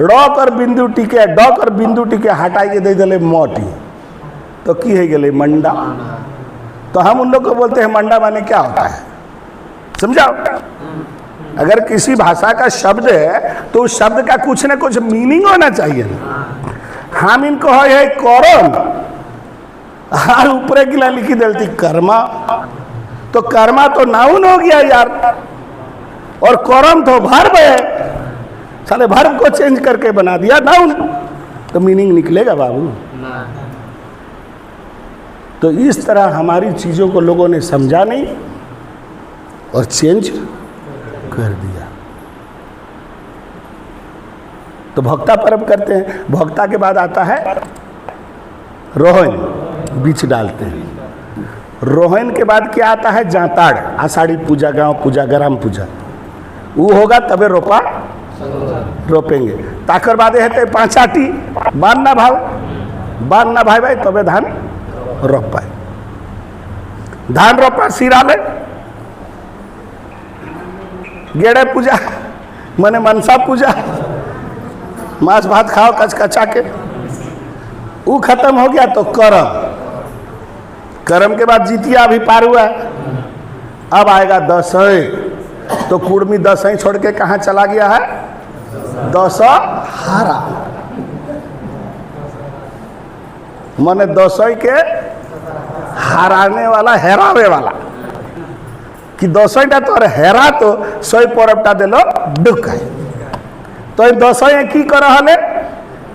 ड़ कर बिंदु टिके, ड कर बिंदु टिके हटाई के दे दिले मोटी, तो की है गले मंडा। तो हम उन लोग को बोलते हैं मंडा माने क्या होता है, समझाओ। अगर किसी भाषा का शब्द है तो उस शब्द का कुछ ना कुछ मीनिंग होना चाहिए ना। हम इनको है कौरन और ऊपर गिला लिखी देती कर्मा, तो कर्मा तो नाउन हो गया यार, और कौरम तो भर्ब है, साले भर्ब को चेंज करके बना दिया नाउन, तो मीनिंग निकलेगा बाबू। तो इस तरह हमारी चीजों को लोगों ने समझा नहीं और चेंज कर दिया। तो भक्ता पर्व करते हैं। भक्ता के बाद आता है रोहन, बीच डालते हैं। रोहन के बाद क्या आता है, जाताड़, आषाढ़ी पूजा, गांव पूजा, ग्राम पूजा। वो होगा तबे रोपा रोपेंगे। ताकर बाद है 5 आटी बान ना भाई भाई तबे धान रोपाए। धान रोपा सिरा ले, गेड़े पूजा माने मनसा पूजा, मांस भात खाओ कचकचा के, वो खत्म हो गया। तो करम के बाद जितिया अभी पार हुआ। अब आएगा दसई, तो कुर्मी दसई छोड़ के कहाँ चला गया है, दशहरा। माने दसई के हराने वाला, हेरावे वाला, कि दसईटा तो हेरा तो 100 परबटा दिलो डुक। तो दसई की कर हले,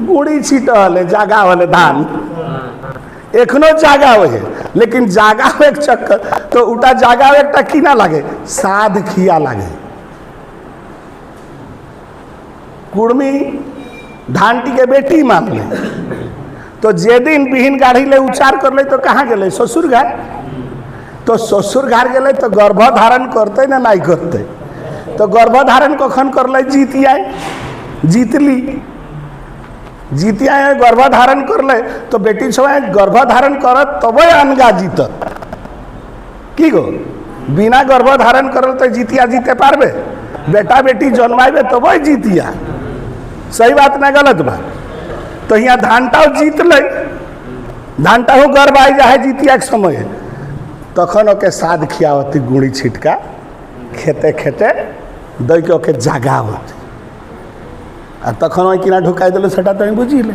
गुड़ी छीट हले, जागा हले धान, एखनो जागा है, लेकिन जागा एक चक्कर तो उटा जागा एक की ना लगे, साध खिया लगे। कुर्मी धानटी के बेटी मान ले, तो जे दिन बिहीन गाड़ी ले उच्चार कर ले, तो कहाँ गए, ससुर घर। तो ससुर घर गए तो गर्भधारण करते ना नहीं करते, तो गर्भधारण कखन कर ले, जीतिया जीतली, जीतिया गर्भधारण कर ले, तो बेटी छुआ गर्भधारण कर तब अनगा जीतत की गो। बिना गर्भधारण कर तो जीतिया जीते पारबे, बेटा बेटी जन्माइबे तब जीतिया। सही बात ना गलत बात। तो यहाँ धानटा जीत ले, धानटा हो गर्भ आई जाए जीतिया के समय, तखन ओके साध खियावती गुड़ी छिटका, खेते खेते दई के ओके जागावती। आ तखन वही किना ढुकाई दिल सेटा तो बुझी ले।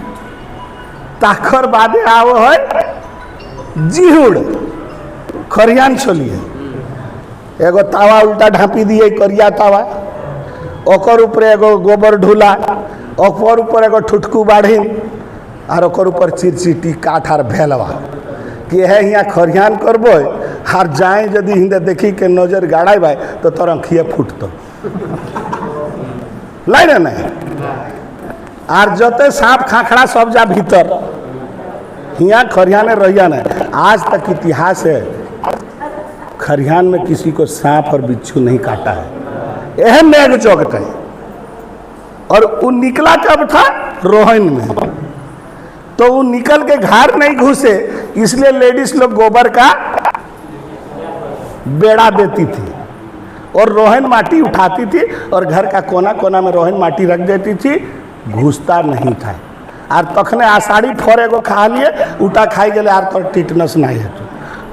ताकर बादे आओ है जिहुड़ खरियान छोलिए, एगो तावा उल्टा ढाँपी दिए करिया तावा, ओकर ऊपर एगो गोबर ढूला, ओकर ऊपर एगो ठुटकू बाढ़ी और ओकर ऊपर चिरचिटी काठ आर भेलवा कि है यहाँ खरियान करबो हार जाए यदि हिंदे देखी के नजर गाड़ाई भाई तो तोर अंखिए फूटतो लाई ना नहीं। आर जते सांप खाखड़ा सब जा भीतर हिया खरियाने रहिया नहीं। आज तक इतिहास है खरियान में किसी को सांप और बिच्छू नहीं काटा है। यह मेघ चौक है। और वो निकला कब था? रोहन में। तो वो निकल के घर नहीं घुसे, इसलिए लेडीज लोग गोबर का बेड़ा देती थी और रोहन माटी उठाती थी और घर का कोना कोना में रोहन माटी रख देती थी, घुसता नहीं था। और तखने आषाढ़ी फोरे को खा लिए, उठा खाई गए आर तो टिटनस नहीं है।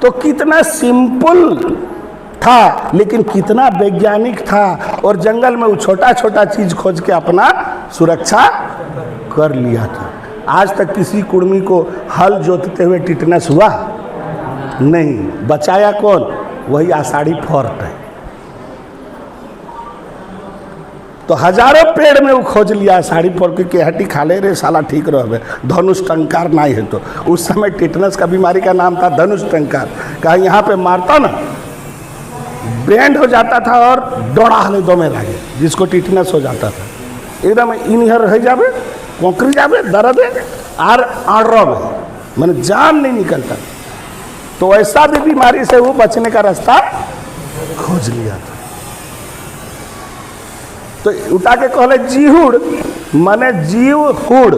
तो कितना सिंपल था लेकिन कितना वैज्ञानिक था, और जंगल में वो छोटा छोटा चीज खोज के अपना सुरक्षा कर लिया था। आज तक किसी कुर्मी को हल जोतते हुए टिटनस हुआ नहीं। बचाया कौन? वही आषाढ़ी फोर्ट है। तो हजारों पेड़ में वो खोज लिया आषाढ़ी फोर्ट के हड्डी खा ले रे साला ठीक रहे, धनुष टंकार नहीं है। तो उस समय टिटनस का बीमारी का नाम था धनुष टंकार। कहा यहाँ पे मारता ना बैंड हो जाता था और डोड़ा हले दो में लागे, जिसको टिटनस हो जाता था एकदम इनहर रह जावे, कोकरी जावे, दर्द आर आड़ब मैंने जान नहीं निकलता। तो ऐसा भी बीमारी से वो बचने का रास्ता खोज लिया था। तो उठा के कहले जीहुड़ माने जीव हुड़,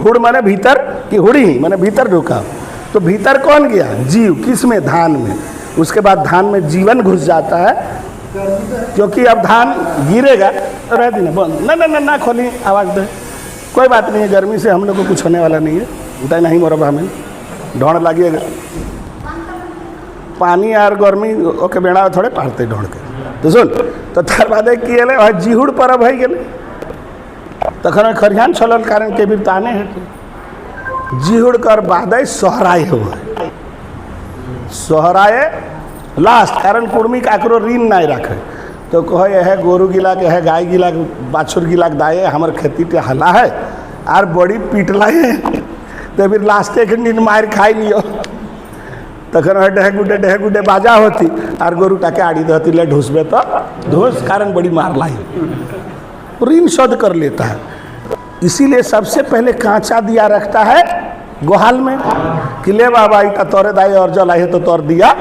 हुड़ माने भीतर की हुड़ी माने भीतर ढुका। तो भीतर कौन गया? जीव। किस में? धान में। उसके बाद धान में जीवन घुस जाता है, क्योंकि अब धान गिरेगा। रह दी ना बंद, ना ना ना ना खोली, आवाज़ दे, कोई बात नहीं है, गर्मी से हम लोग को कुछ होने वाला नहीं है। उतना नहीं मोरब हमें ढोड़ लगिएगा, पानी और गर्मी ओके बेड़ा थोड़े पारते ढोड़ के। तो सुन, तो तार बाद किए जीहुड़ परब है गए। तखन खरियान चलल कारण के भी ताने है जीहुड़ कर बाद सोहराय हुआ। सोहराए लास्ट, कारण कुर्मी काकरो ऋण नहीं रखे। तो कहे है गोरु गिला के है, गाय गिला बाछुर गिला के दाए हमार खेती ते हला है और बड़ी पीटला है। तो फिर लास्टे के नींद मार खाई लियो। तखन डेह गुडे बाजा होती और गोरु टाके आड़ी दहती ले ढूसबे तो धूस, कारण बड़ी मार लाई, ऋण शोध कर लेता है। इसीलिए सबसे पहले कांचा दिया रखता है गोहाल में कि ले बाबा इटा तोरे दाई और जल है तो तोर दिया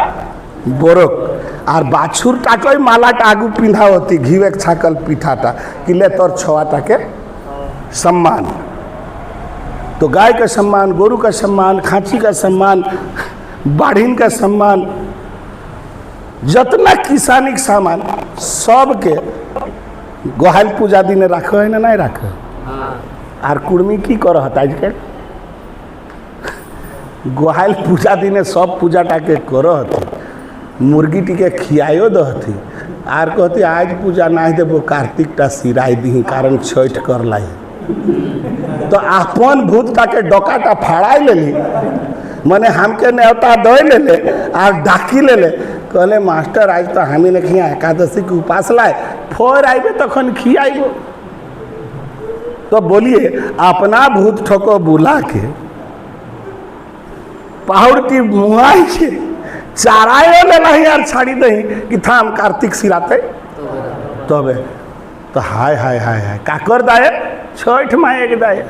बोरक। और बाछुर टाके माला आगू पिंधा होती घीवे छाकल पीठाटा कि ले तोर छवाटा के सम्मान। तो गाय का सम्मान, गोरु का सम्मान, खांची का सम्मान, बाढ़ीन का सम्मान, जितना किसानिक सामान सबके गोहाल पूजा दिन रखो है ना नहीं रखो। आर कुर्मी की कर आज के गोहाल पूजा दिन सब पूजा टाके कर मुर्गी टीके खियाओ दहती आर कहती आज पूजा नहीं देवो कार्तिक टा सिराई दी कारण छठ कर लाई। तो अपन भूत टाके डोकाटा फाड़ाई लेली, मने हमके न्योता दे ले और डाकी ले कहले मास्टर आज तो हमें नहीं एकादशी के उपास लाए, फोर आइबे तखन खियाइबो। तो बोलिए अपना भूत ठोको बुला के पहाड़ की मुआई के चारायो ले ला यार छाड़ी दही कि थाम कार्तिक सिराते तबे। तो हाय हाय हाय हाय काकर दाए छठ माए के दाए।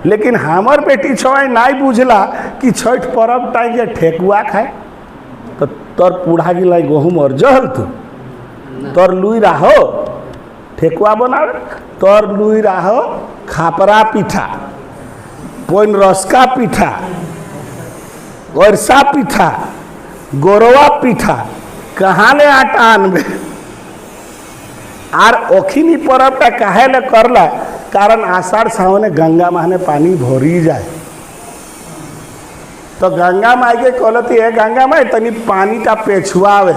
लेकिन हमार बेटी छवाई नहीं बुझला कि छठ पर्व टाइम जे ठेकुआ खाए। तो तोर पूढ़ा गिला गहूम और जहल तू तोर लुई रहो ठेकुआ बनावे, तोर लुई रहो खापरा पीठा, पोइन रसका पीठा, वर्षा पीठा, गोरवा पीठा, कहाँ ले आटा आनबे। आर ओखिनी पर्व टा काहे ले करला कारण आषाढ़ सावने गंगा माहने पानी भरी जाए। तो गंगा माई के कहलती है गंगा माई तनी पानी का पेछुआवे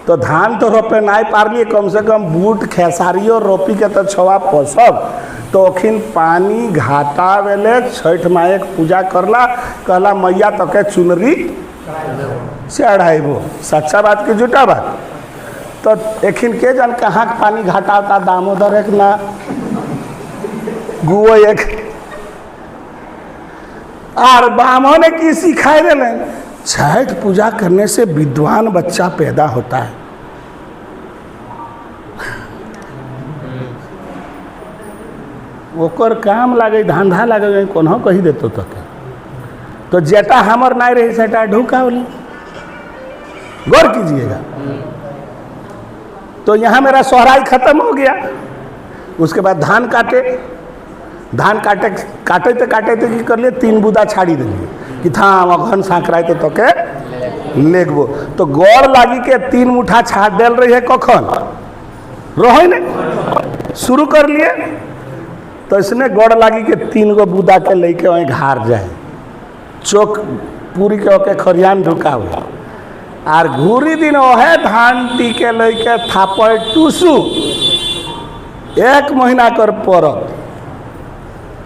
तो धान तो रोपे नहीं पारलिए, कम से कम बूट खेसारियो रोपी के तो छवा पोसब। तो अखिन पानी घाटा वेले छठ माई के पूजा करला, कहला मैया तो के चुनरी चढ़ाइबो। सच्चा बात की झूठा बात? तो एखिन के जन कहाँ के पानी घाटा होता, दामोदर एक ना गुओ एक। और ब्राह्मण ने की सिखाए दिले, छठ पूजा करने से विद्वान बच्चा पैदा होता है। ओकर काम लगे, धंधा लगे, कोनो कही देतो तो जेटा हमर नहीं रही सेटा ढूका बोली। गौर कीजिएगा। तो यहाँ मेरा सोहराई खत्म हो गया। उसके बाद धान काटे, धान काटे कि कर लिए 3 बूदा छाड़ी दिलिए कि था अघन सांकराई तो के लेगबो। तो गौर लागी के 3 मुठा छाट डेल रही है कखन रोहे ने शुरू कर लिए। तो इसने गौर लागी के 3 गो बूदा के लेके वहीं घार जाए, चौक पूरी के ओके खरियान ढुका हुआ। और घूरी दिन ओहे धान टीके लेके थापड़ टूसू 1 महीना कर परब।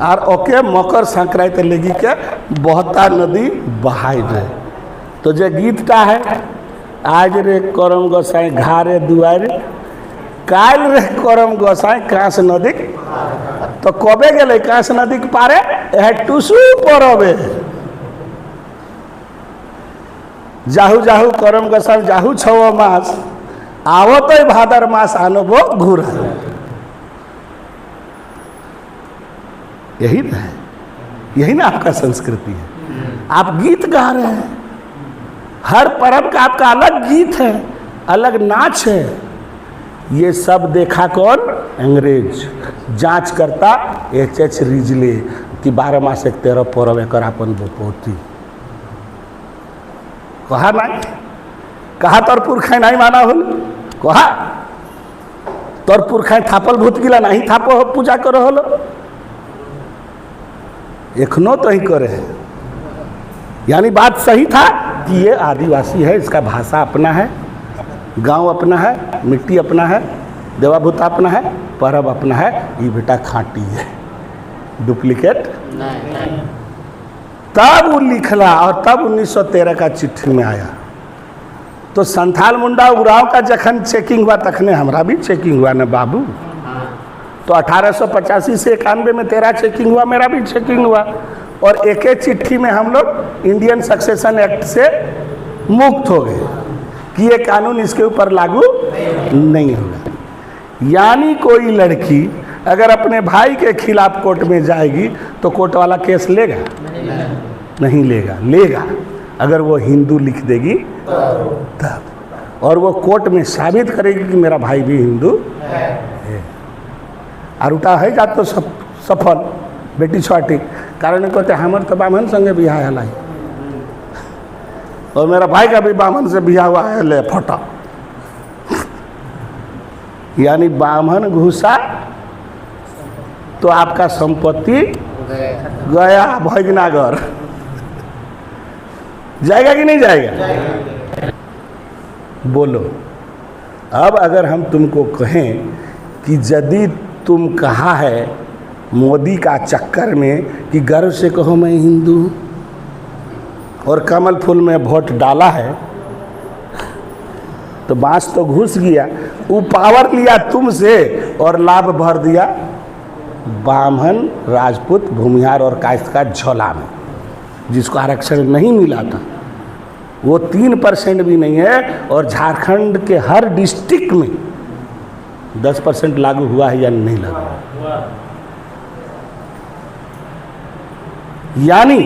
और ओके मकर संक्रांति लगी के बहता नदी बहाई दे। तो जे गीत का है, आज रे करम गोसाई घारे दुआरे, काल रे करम गोसाई कांस नदी। तो कबे गए कांस नदी के पारे, टूसू परबे। जाहू जाहू करम गोसाई जाहू 6 मास, आवो तो भादर मास आनबो घूरा। यही ना है, यही ना आपका संस्कृति है। आप गीत गा रहे हैं, हर पर्व का आपका अलग गीत है, अलग नाच है। ये सब देखा कौन? अंग्रेज। जांच करता H.H. रिजले कि 12 मास 13 पर्व एक अपन बपोती। कहा नहीं, कहा तोर पुरखा नहीं माना हो, कहा तोर पुरखा थापल भूत गिला नहीं थापो पूजा करो होलो, एखनो तो ही करे है। यानी बात सही था कि ये आदिवासी है, इसका भाषा अपना है, गांव अपना है, मिट्टी अपना है, देवाभूता अपना है, परब अपना है। ये बेटा खाटी है, डुप्लीकेट नहीं। तब वो लिखला और तब 1913 का चिट्ठी में आया। तो संथाल मुंडा उराव का जखन चेकिंग हुआ तखने हमारा भी चेकिंग हुआ ना बाबू। तो 1885 से 91 में तेरा चेकिंग हुआ, मेरा भी चेकिंग हुआ। और एक एक चिट्ठी में हम लोग इंडियन सक्सेशन एक्ट से मुक्त हो गए कि ये कानून इसके ऊपर लागू नहीं होगा। यानी कोई लड़की अगर अपने भाई के खिलाफ कोर्ट में जाएगी तो कोर्ट वाला केस लेगा? नहीं लेगा। लेगा अगर वो हिंदू लिख देगी तब, और वो कोर्ट में साबित करेगी कि मेरा भाई भी हिंदू है। और उठा है जा तो सफल बेटी छुआटी कारण कहते हमर तो ब्राह्मण संगे बिहार है लाई, और मेरा भाई का भी ब्राह्मण से बिहार हुआ है ले फोटा। यानी ब्राह्मण घुसा तो आपका संपत्ति गया भजनागर। जाएगा कि नहीं जाएगा? बोलो। अब अगर हम तुमको कहें कि यदि तुम कहा है मोदी का चक्कर में कि गर्व से कहो मैं हिंदू हूँ और कमल फूल में वोट डाला है, तो बांस तो घुस गया, वो पावर लिया तुमसे और लाभ भर दिया ब्राह्मण, राजपूत, भूमिहार और काश्तकार झोला में, जिसको आरक्षण नहीं मिला था। वो 3% भी नहीं है। और झारखंड के हर डिस्ट्रिक्ट में 10% लागू हुआ है या नहीं लागू? यानी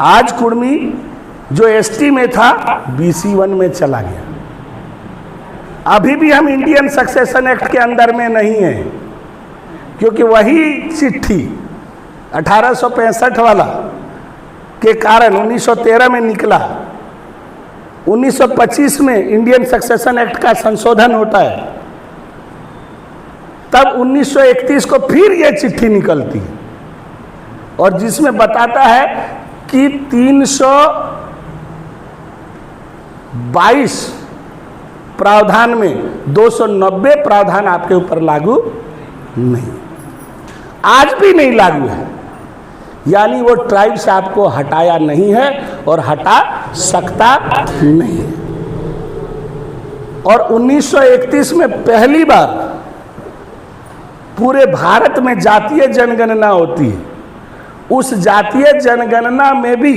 आज कुर्मी जो एसटी में था BC1 में चला गया। अभी भी हम इंडियन सक्सेशन एक्ट के अंदर में नहीं है, क्योंकि वही चिट्ठी 1865 वाला के कारण 1913 में निकला। 1925 में इंडियन सक्सेशन एक्ट का संशोधन होता है, तब 1931 को फिर ये चिट्ठी निकलती है और जिसमें बताता है कि 322 प्रावधान में 290 प्रावधान आपके ऊपर लागू नहीं, आज भी नहीं लागू है। यानी वो ट्राइब से आपको हटाया नहीं है और हटा सकता नहीं है। और 1931 में पहली बार पूरे भारत में जातीय जनगणना होती है। उस जातीय जनगणना में भी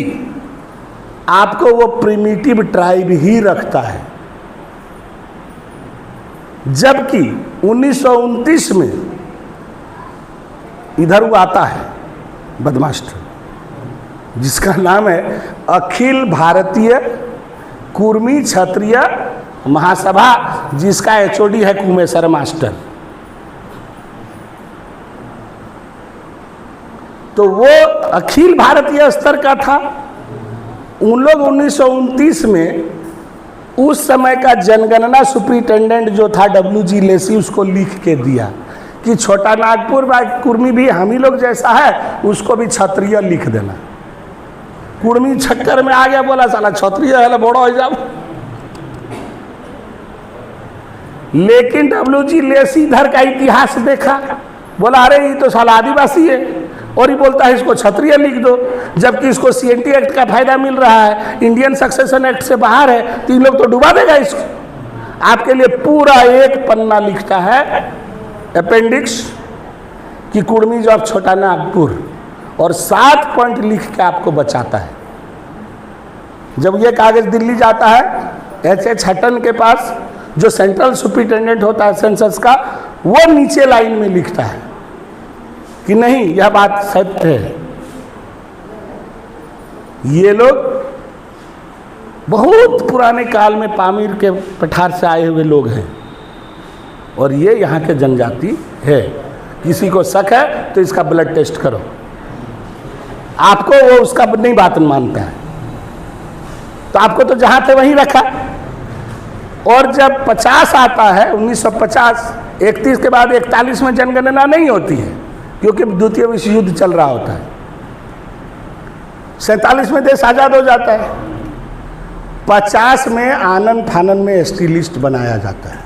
आपको वो प्रिमिटिव ट्राइब ही रखता है, जबकि 1929 में इधर वो आता है बदमास्टर जिसका नाम है अखिल भारतीय कुर्मी क्षत्रिय महासभा, जिसका एचओडी है कुमेसर मास्टर। तो वो अखिल भारतीय स्तर का था। उन लोग 1929 में उस समय का जनगणना सुपरिटेंडेंट जो था WG लेसी, उसको लिख के दिया कि छोटा नागपुर कुर्मी भी हम ही लोग जैसा है, उसको भी क्षत्रिय लिख देना। कुर्मी छक्कर में आ गया, बोला साला क्षत्रिय है बड़ा हो जाओ। लेकिन WG लेसी इधर का इतिहास देखा, बोला अरे ये तो साला आदिवासी है, और ये बोलता है इसको क्षत्रिय लिख दो, जबकि इसको CNT एक्ट का फायदा मिल रहा है, इंडियन सक्सेशन एक्ट से बाहर है, तो इन लोग तो डुबा देगा इसको। आपके लिए पूरा एक पन्ना लिखता है अपेंडिक्स कि कुर्मी जो आप छोटा नागपुर, और 7 पॉइंट लिख के आपको बचाता है। जब ये कागज दिल्ली जाता है H.H. हटन के पास, जो सेंट्रल सुपरिटेंडेंट होता है सेंसस का, वो नीचे लाइन में लिखता है कि नहीं यह बात सत्य है। ये लोग बहुत पुराने काल में पामीर के पठार से आए हुए लोग हैं, और ये यहाँ के जनजाति है। किसी को शक है तो इसका ब्लड टेस्ट करो, आपको वो उसका नहीं बात मानता है, तो आपको तो जहाँ थे वहीं रखा। और जब 50 आता है 1950, 31 के बाद 41 में जनगणना नहीं होती है, क्योंकि द्वितीय विश्व युद्ध चल रहा होता है। 47 में देश आज़ाद हो जाता है। 50 में आनंद फानन में ST लिस्ट बनाया जाता है।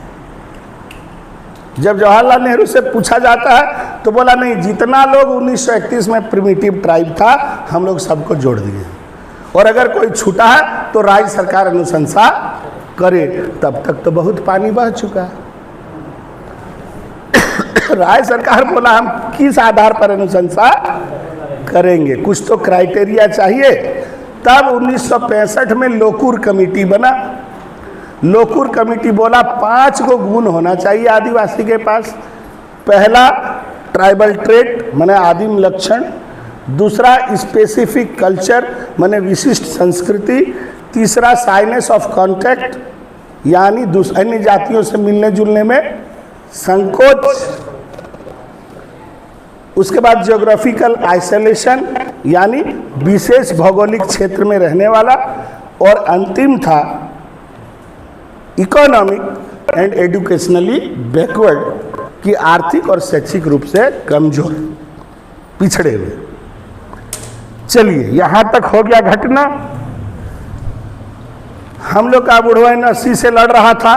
जब जवाहरलाल नेहरू से पूछा जाता है तो बोला नहीं, जितना लोग 1931 में प्रिमिटिव ट्राइब था हम लोग सबको जोड़ दिए, और अगर कोई छूटा है तो राज्य सरकार अनुशंसा करे। तब तक तो बहुत पानी बह चुका है। राज्य सरकार बोला हम किस आधार पर अनुशंसा करेंगे, कुछ तो क्राइटेरिया चाहिए। तब 1965 में लोकूर कमेटी बना। लोकूर कमेटी बोला 5 गो गुण होना चाहिए आदिवासी के पास। पहला ट्राइबल ट्रेट माने आदिम लक्षण, दूसरा स्पेसिफिक कल्चर माने विशिष्ट संस्कृति, तीसरा साइनेस ऑफ कॉन्टैक्ट यानी अन्य जातियों से मिलने जुलने में संकोच, उसके बाद ज्योग्राफिकल आइसोलेशन यानी विशेष भौगोलिक क्षेत्र में रहने वाला, और अंतिम था इकोनॉमिक एंड एजुकेशनली बैकवर्ड कि आर्थिक और शैक्षिक रूप से कमजोर, पिछड़े हुए। चलिए यहाँ तक हो गया घटना। हम लोग का बुढ़वन 80 से लड़ रहा था।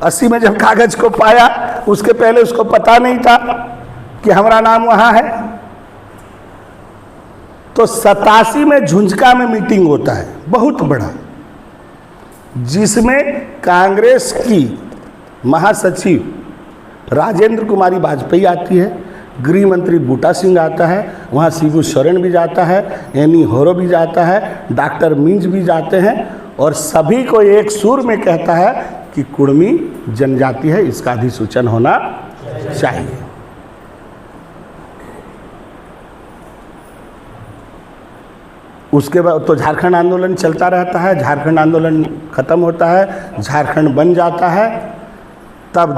80 में जब कागज को पाया, उसके पहले उसको पता नहीं था कि हमारा नाम वहाँ है। तो 87 में झुंझुनू में मीटिंग होता है बहुत बड़ा, जिसमें कांग्रेस की महासचिव राजेंद्र कुमारी वाजपेयी आती है, गृह मंत्री बूटा सिंह आता है, वहाँ शिबू सोरेन भी जाता है, एनी होरो भी जाता है, डॉक्टर मिंज भी जाते हैं, और सभी को एक सुर में कहता है कि कुर्मी जनजाति है, इसका अधिसूचन होना चाहिए। उसके बाद तो झारखंड आंदोलन चलता रहता है। झारखंड आंदोलन खत्म होता है, झारखंड बन जाता है। तब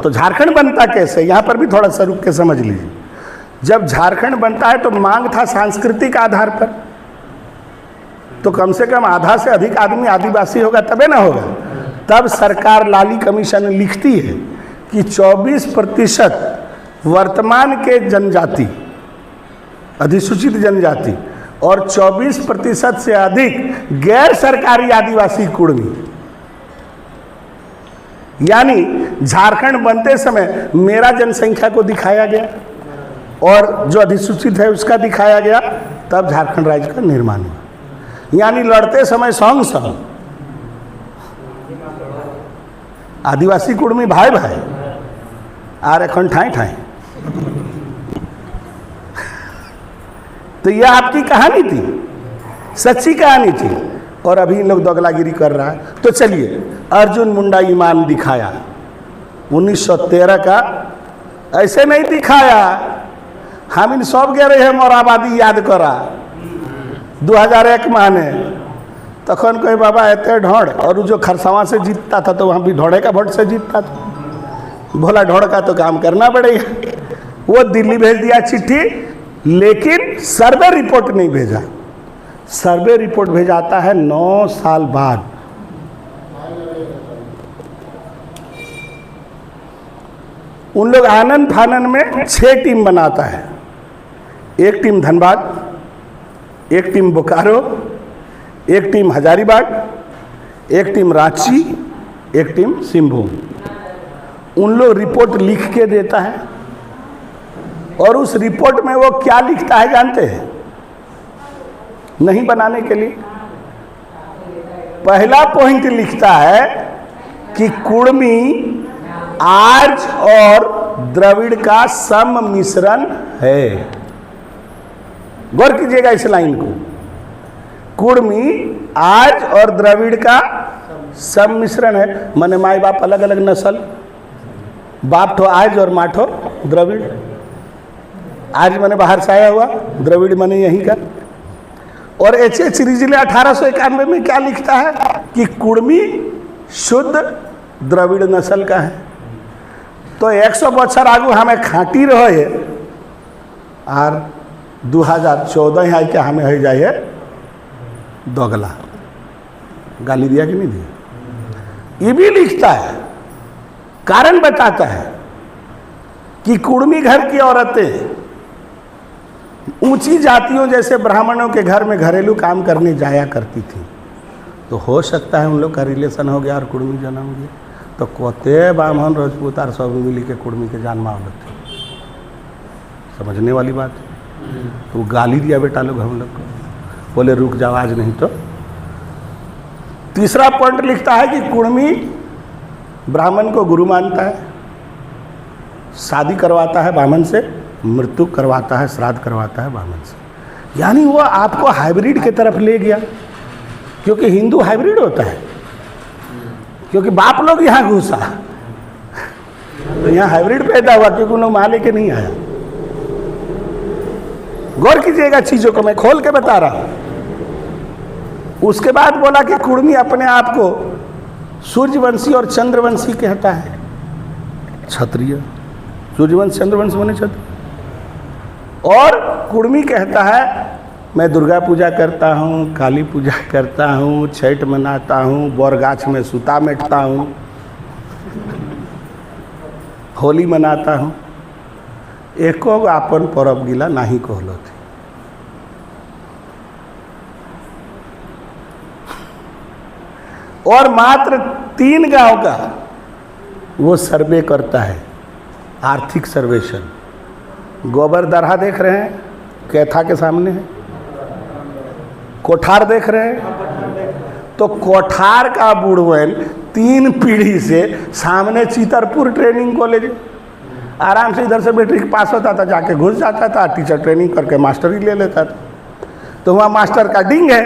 तो झारखंड बनता कैसे, यहाँ पर भी थोड़ा सा रुक के समझ लीजिए। जब झारखंड बनता है तो मांग था सांस्कृतिक आधार पर, तो कम से कम आधा से अधिक आदमी आदिवासी होगा तबे ना होगा। तब सरकार लाली कमीशन लिखती है कि 24% वर्तमान के जनजाति, अधिसूचित जनजाति, और 24% से अधिक गैर सरकारी आदिवासी कुर्मी, यानी झारखंड बनते समय मेरा जनसंख्या को दिखाया गया और जो अधिसूचित है उसका दिखाया गया, तब झारखंड राज्य का निर्माण हुआ। यानी लड़ते समय संग संग आदिवासी कुर्मी भाई भाई आर एखन ठाई ठाई। तो यह आपकी कहानी थी, सच्ची कहानी थी, और अभी इन लोग दोगलागिरी कर रहा है। तो चलिए, अर्जुन मुंडा ईमान दिखाया 1913 का, ऐसे नहीं दिखाया। हम इन सब कह रहे हैं मोराबादी याद करा 2001 माने तखन कोई बाबा एते ढोड़, और जो खरसावां से जीतता था तो वहाँ भी ढोड़े का वोट से जीतता था। भोला ढोड़ का तो काम करना पड़ेगा। वो दिल्ली भेज दिया चिट्ठी, लेकिन सर्वे रिपोर्ट नहीं भेजा। सर्वे रिपोर्ट भेजाता है 9 साल बाद। उन लोग आनंद फानन में 6 टीम बनाता है। एक टीम धनबाद, एक टीम बोकारो, एक टीम हजारीबाग, एक टीम रांची, एक टीम सिंहभूम। उन लोग रिपोर्ट लिख के देता है, और उस रिपोर्ट में वो क्या लिखता है जानते हैं? नहीं बनाने के लिए पहला पॉइंट लिखता है कि कुर्मी आर्य और द्रविड़ का सम्मिश्रण है। गौर कीजिएगा इस लाइन को, कुर्मी आर्य और द्रविड़ का सम्मिश्रण है। माने माई बाप अलग अलग नस्ल, बाप ठो आर्य और माँ ठो द्रविड़। आर्य माने बाहर से आया हुआ, द्रविड़ माने यहीं का। और H.H. रिजले 1891 में क्या लिखता है कि कुर्मी शुद्ध द्रविड़ नस्ल का है। तो 100 बच्चर आगू हमें खाटी रहे और 2014 है क्या हमें हो जाए दोगला। गाली दिया कि नहीं दिया? ये भी लिखता है, कारण बताता है कि कुर्मी घर की औरतें ऊंची जातियों जैसे ब्राह्मणों के घर में घरेलू काम करने जाया करती थी। तो हो सकता है उन लोग का रिलेशन हो गया और कुर्मी जन्म गया। तो कोते ब्राह्मण राजपूत और सब मिली के कुर्मी के जान मार लेते। समझने वाली बात है। तो गाली दिया बेटा लोग हम लोग को, बोले रुक जाओ आज नहीं तो। तीसरा पॉइंट लिखता है कि कुर्मी ब्राह्मण को गुरु मानता है, शादी करवाता है ब्राह्मण से, मृत्यु करवाता है, श्राद्ध करवाता है ब्राह्मण से। यानी वो आपको हाइब्रिड की तरफ ले गया, क्योंकि हिंदू हाइब्रिड होता है, क्योंकि बाप लोग यहाँ घुसा तो यहाँ हाइब्रिड पैदा हुआ, क्योंकि उन लोग माँ लेके नहीं आया। गौर कीजिएगा चीजों को, मैं खोल के बता रहा हूं। उसके बाद बोला कि कुर्मी अपने आप को सूर्यवंशी और चंद्रवंशी कहता है। क्षत्रिय, सूर्यवंश चंद्रवंश बने क्षत्रिय। और कुर्मी कहता है मैं दुर्गा पूजा करता हूँ, काली पूजा करता हूँ, छठ मनाता हूँ, बोरगाछ में सूता मेटता हूँ, होली मनाता हूँ। एको आपन परब गिला नहीं कहलो थी। और मात्र 3 गांव का वो सर्वे करता है, आर्थिक सर्वेक्षण। गोबर दरहा देख रहे हैं, कैथा के सामने है। कोठार देख रहे हैं, तो कोठार का बुढ़वन 3 पीढ़ी से सामने चितरपुर ट्रेनिंग कॉलेज, आराम से इधर से मैट्रिक पास होता था, जाके घुस जाता था, टीचर ट्रेनिंग करके मास्टरी ले लेता था। तो वहाँ मास्टर का डिंग है,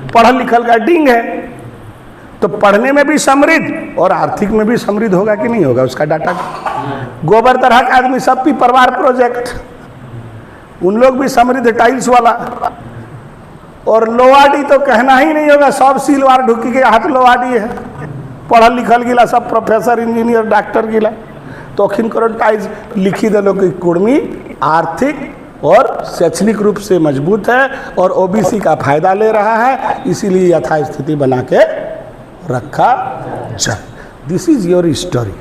पढ़ल लिखल का डिंग है। तो पढ़ने में भी समृद्ध और आर्थिक में भी समृद्ध होगा कि नहीं होगा, उसका डाटा। गोबर तरह का आदमी सब भी परिवार प्रोजेक्ट, उन लोग भी समृद्ध टाइल्स वाला। और लोहाडी तो कहना ही नहीं होगा, सब सीलवार ढुकी के हाथ लोहाडी है, पढ़ल लिखल गिला, सब प्रोफेसर इंजीनियर डॉक्टर गिला। तो अखिन करो टाइल्स लिखी दे लो कि कुर्मी आर्थिक और शैक्षणिक रूप से मजबूत है और ओबीसी का फायदा ले रहा है, इसीलिए यथास्थिति बना के रखा जाए। This is your story.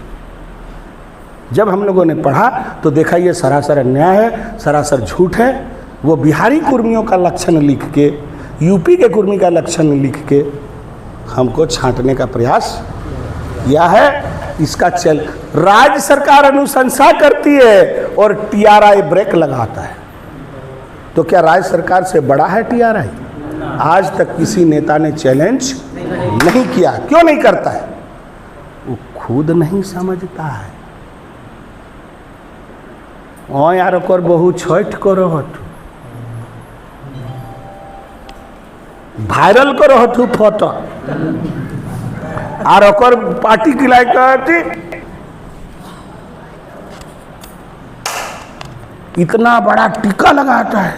जब हम लोगों ने पढ़ा तो देखा ये सरासर अन्याय है, सरासर झूठ है। वो बिहारी कुर्मियों का लक्षण लिख के, यूपी के कुर्मी का लक्षण लिख के हमको छांटने का प्रयास किया है। इसका चल राज्य सरकार अनुशंसा करती है और टीआरआई ब्रेक लगाता है। तो क्या राज्य सरकार से बड़ा है टीआरआई? आज तक किसी नेता ने चैलेंज नहीं किया। क्यों नहीं करता है? वो खुद नहीं समझता है। ओ यार ओकर बहु छठ करो हटू, वायरल करो हटू फोटो और ओकर पार्टी की लाइक करती इतना बड़ा टीका लगाता है,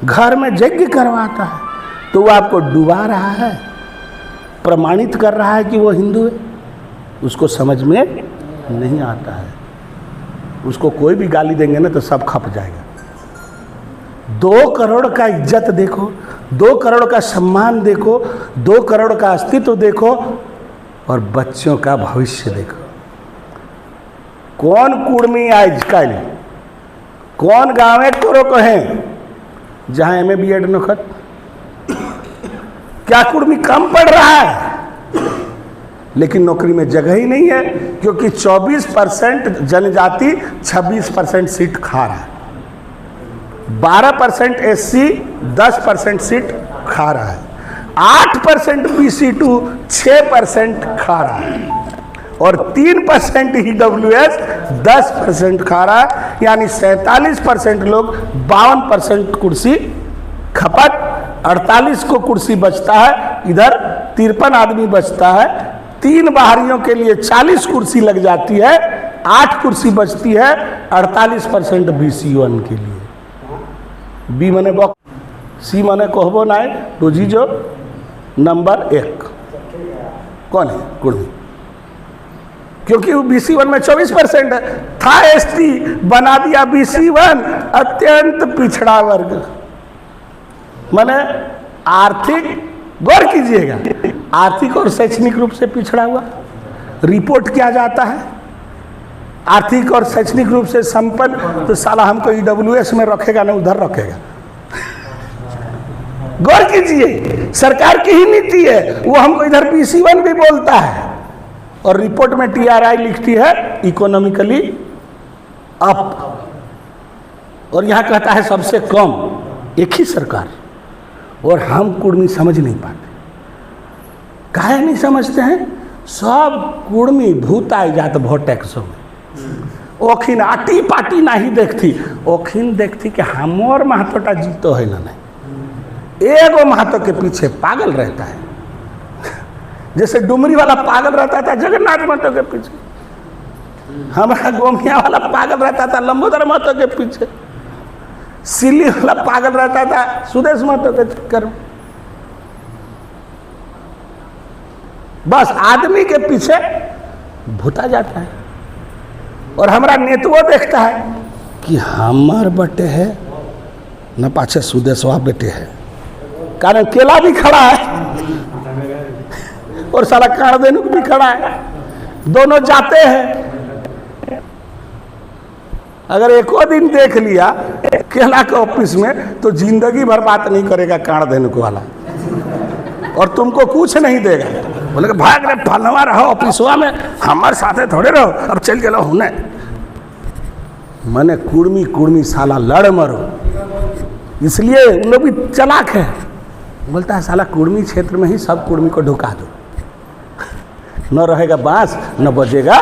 घर में यज्ञ करवाता है, तो वो आपको डुबा रहा है, प्रमाणित कर रहा है कि वो हिंदू है। उसको समझ में नहीं आता है। उसको कोई भी गाली देंगे ना तो सब खप जाएगा। 2 करोड़ का इज्जत देखो, 2 करोड़ का सम्मान देखो, 2 करोड़ का अस्तित्व देखो और बच्चों का भविष्य देखो। कौन कुर्मी आज कल कौन गाँव तोरो कहें जहाँ MA BEd नखत? क्या कुर्मी कम पड़ रहा है? लेकिन नौकरी में जगह ही नहीं है, क्योंकि 24% जनजाति 26% सीट खा रहा है, 12% SC 10% सीट खा रहा है, 8% BC2 6% खा रहा है और 3% EWS 10% खा रहा है। यानी 47% लोग 52% कुर्सी खपत, 48 को कुर्सी बचता है, इधर 53 आदमी बचता है। 3 बाहरियों के लिए 40 कुर्सी लग जाती है, 8 कुर्सी बचती है, 48% BC1 के लिए। बी मने बॉक, सी मने कहबो नाय तो जीजो नंबर 1 कौन है? कुर्मी। क्योंकि वो BC1 में 24% है, था ST बना दिया BC1, अत्यंत पिछड़ा वर्ग। माने आर्थिक गौर कीजिएगा, आर्थिक और शैक्षणिक रूप से पिछड़ा हुआ रिपोर्ट किया जाता है। आर्थिक और शैक्षणिक रूप से संपन्न, तो साला हमको EWS में रखेगा ना उधर रखेगा। गौर कीजिए, सरकार की ही नीति है, वो हमको इधर BC1 भी बोलता है और रिपोर्ट में TRI लिखती है इकोनॉमिकली अप, और यहाँ कहता है सबसे कम। एक ही सरकार, और हम कुर्मी समझ नहीं पाते। काहे नहीं समझते हैं? सब कुर्मी भूताई जात भोटेक्सो में ओखिन आटी पाटी नहीं देखती, ओखिन देखती कि हमर महतोटा जीतो है ना नहीं। एगो महतो के पीछे पागल रहता है, जैसे डुमरी वाला पागल रहता था जगन्नाथ महतो के पीछे, हमारा गोमिया वाला पागल रहता था लंबोदर महतो के पीछे, सिल्ली वाला पागल रहता था सुदेश महतो के चक्कर में। बस आदमी के पीछे भूता जाता है। और हमारा नेतवो देखता है कि हमार बेटे है न पाछे सुदेशवा बेटे है, कारण केला भी खड़ा है और साला काणदेनुक भी खड़ा है, दोनों जाते हैं। अगर एको दिन देख लिया केला के ऑफिस में तो जिंदगी भर बात नहीं करेगा काणदेनुक वाला, और तुमको कुछ नहीं देगा। बोले भाग रे फलवा रहो ऑफिसवा में, हमारे साथे थोड़े रहो, अब चल के लो हुने। मने कुर्मी कुर्मी साला लड़ मरो, इसलिए उन लोग भी चालाक है। बोलता है साला कुर्मी क्षेत्र में ही सब कुर्मी को ढुका दो, न रहेगा बांस न बजेगा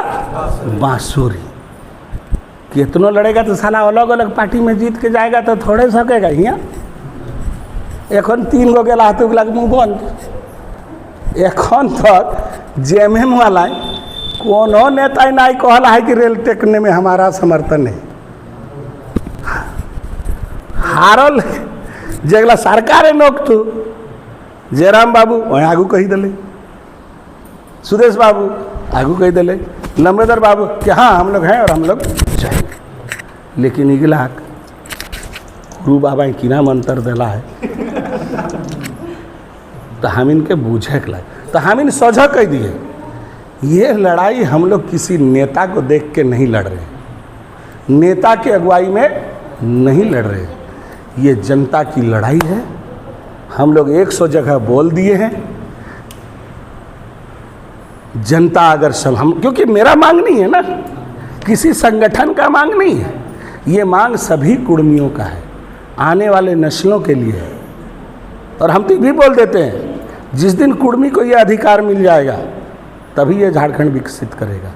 बांसुरी। कितनों लड़ेगा तो साला अलग अलग पार्टी में जीत के जाएगा तो थोड़े सकेगा। यहाँ एखन 3 गो गेला हाथ लग मुँह बंद। एखन तक JMM वाला कोनो नेता नहीं कहला है कि रेल टेकने में हमारा समर्थन है। हारल जेगला सरकार नोक तू जयराम बाबू वहीं आगू कही दिले, सुदेश बाबू आगू कही दिले, लंबोदर बाबू कि हाँ हम लोग हैं और हम लोग जाएंगे। लेकिन इगला गुरु बाबा किना मंत्र दिला है तो हम इनके बूझे के लाए, तो हम इन सोझा कह दिए ये लड़ाई हम लोग किसी नेता को देख के नहीं लड़ रहे, नेता की अगुवाई में नहीं लड़ रहे, ये जनता की लड़ाई है। हम लोग 100 जगह बोल दिए हैं, जनता अगर सब हम, क्योंकि मेरा मांग नहीं है ना, किसी संगठन का मांग नहीं है, ये मांग सभी कुर्मियों का है, आने वाले नस्लों के लिए है। और हम तो भी बोल देते हैं, जिस दिन कुर्मी को ये अधिकार मिल जाएगा तभी ये झारखंड विकसित करेगा।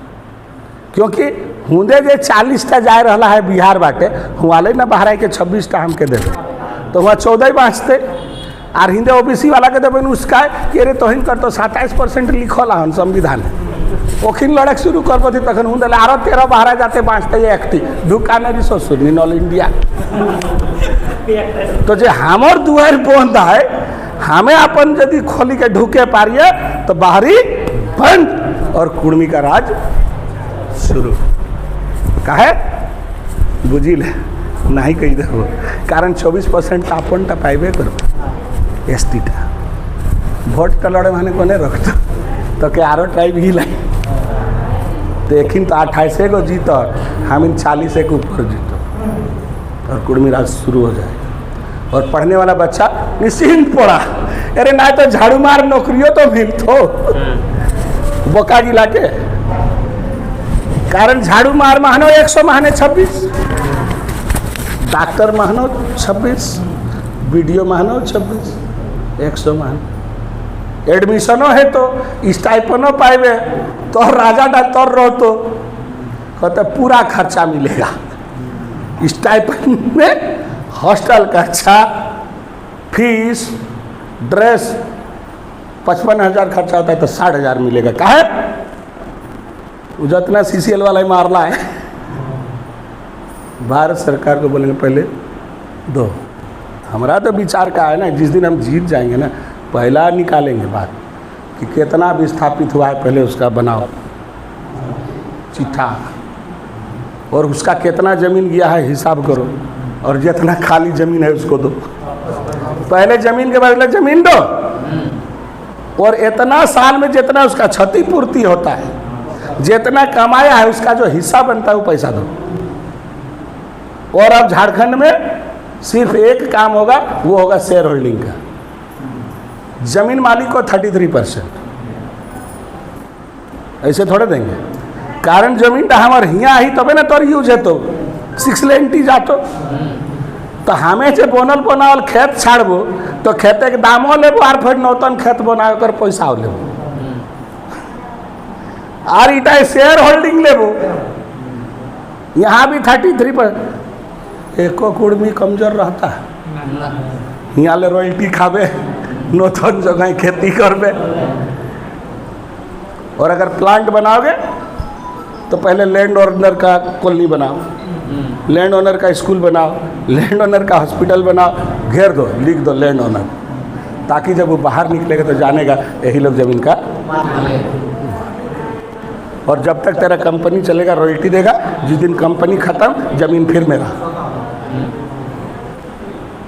क्योंकि हुंदे जे 40टा जा रहा है बिहार बाटे, हुआले ना बहराई के 26टा हमके दे दे, तो वहाँ 14 बाँचते। और हिंदे ओबीसी वाला के देवे उसका कि अरे तोहिन कर तो 27% लिखल हन संविधान, ओखिन लड़क शुरू कर पथी तखन हुंदे आरो 13 बहरा जाते बाँचते एकटी धुका नहीं सो सुनी ऑल इंडिया। तो जे हमर दुआर बंद है, हमें अपन यदि खोली के ढूके पारिए तो बाहरी बंद और कुर्मी का राज शुरू। काहे बुझिल नहीं कही देखो, कारण 24% अपन टा पाइबे करबो एसटी टा भोट का लड़े माने कोने रखता तो के आरो ट्राइब ही लाई देखिन तो 28 गो जीत, हम इन 40 के ऊपर जीतो और कुर्मी राज शुरू हो जाए। और पढ़ने वाला बच्चा निश्चिंत पढ़ा, अरे ना तो झाड़ू मार नौकरियों तो मिलतो बोका जिला के, कारण झाड़ू मार महनो 100 महने 26, डॉक्टर महनो 26, वीडियो महनो 26, 100 महन एडमिशनो है तो स्टाइपनो पाइबे तो राजा डॉक्टर रहो तो कहते पूरा खर्चा मिलेगा। स्टाइपन में हॉस्टल का खर्चा, फीस, ड्रेस 55,000 खर्चा होता है तो 60,000 मिलेगा। काहे जितना CCL वाला ही मारला है। भारत सरकार को बोलेंगे पहले दो, हमारा तो विचार का है ना, जिस दिन हम जीत जाएंगे ना पहला निकालेंगे बात कि कितना विस्थापित हुआ है, पहले उसका बनाओ चिट्ठा, और उसका कितना ज़मीन गया है हिसाब करो, और जितना खाली ज़मीन है उसको दो। पहले ज़मीन के बदले ज़मीन दो, और इतना साल में जितना उसका क्षतिपूर्ति होता है, जितना कमाया है उसका जो हिस्सा बनता है वो पैसा दो। और अब झारखंड में सिर्फ एक काम होगा, वो होगा शेयर होल्डिंग का। जमीन मालिक को 33%, ऐसे थोड़े देंगे, कारण जमीन तो हमारे हिया ही तबे ना तोर यूज है तो 6 लेन टी जातो, तो हमें से बनल बनावल खेत छाड़बो तो खेते के दामो लेबो और फिर नौतन खेत बनावे कर पैसा लेबो, और इटा शेयर होल्डिंग लेबो। यहाँ भी 33%। एको कुर्मी कमजोर रहता है, यहाँ ले रॉयल्टी खाबे, नौतन जगह खेती करबे। और अगर प्लांट बनाओगे तो पहले लैंड ओनर का कॉलोनी बनाओ, लैंड ओनर का स्कूल बनाओ, लैंड ओनर का हॉस्पिटल बनाओ, घेर दो, लिख दो लैंड ओनर, ताकि जब वो बाहर निकलेगा तो जानेगा यही लोग जमीन का। और जब तक तेरा कंपनी चलेगा रॉयल्टी देगा, जिस दिन कंपनी खत्म जमीन फिर मेरा।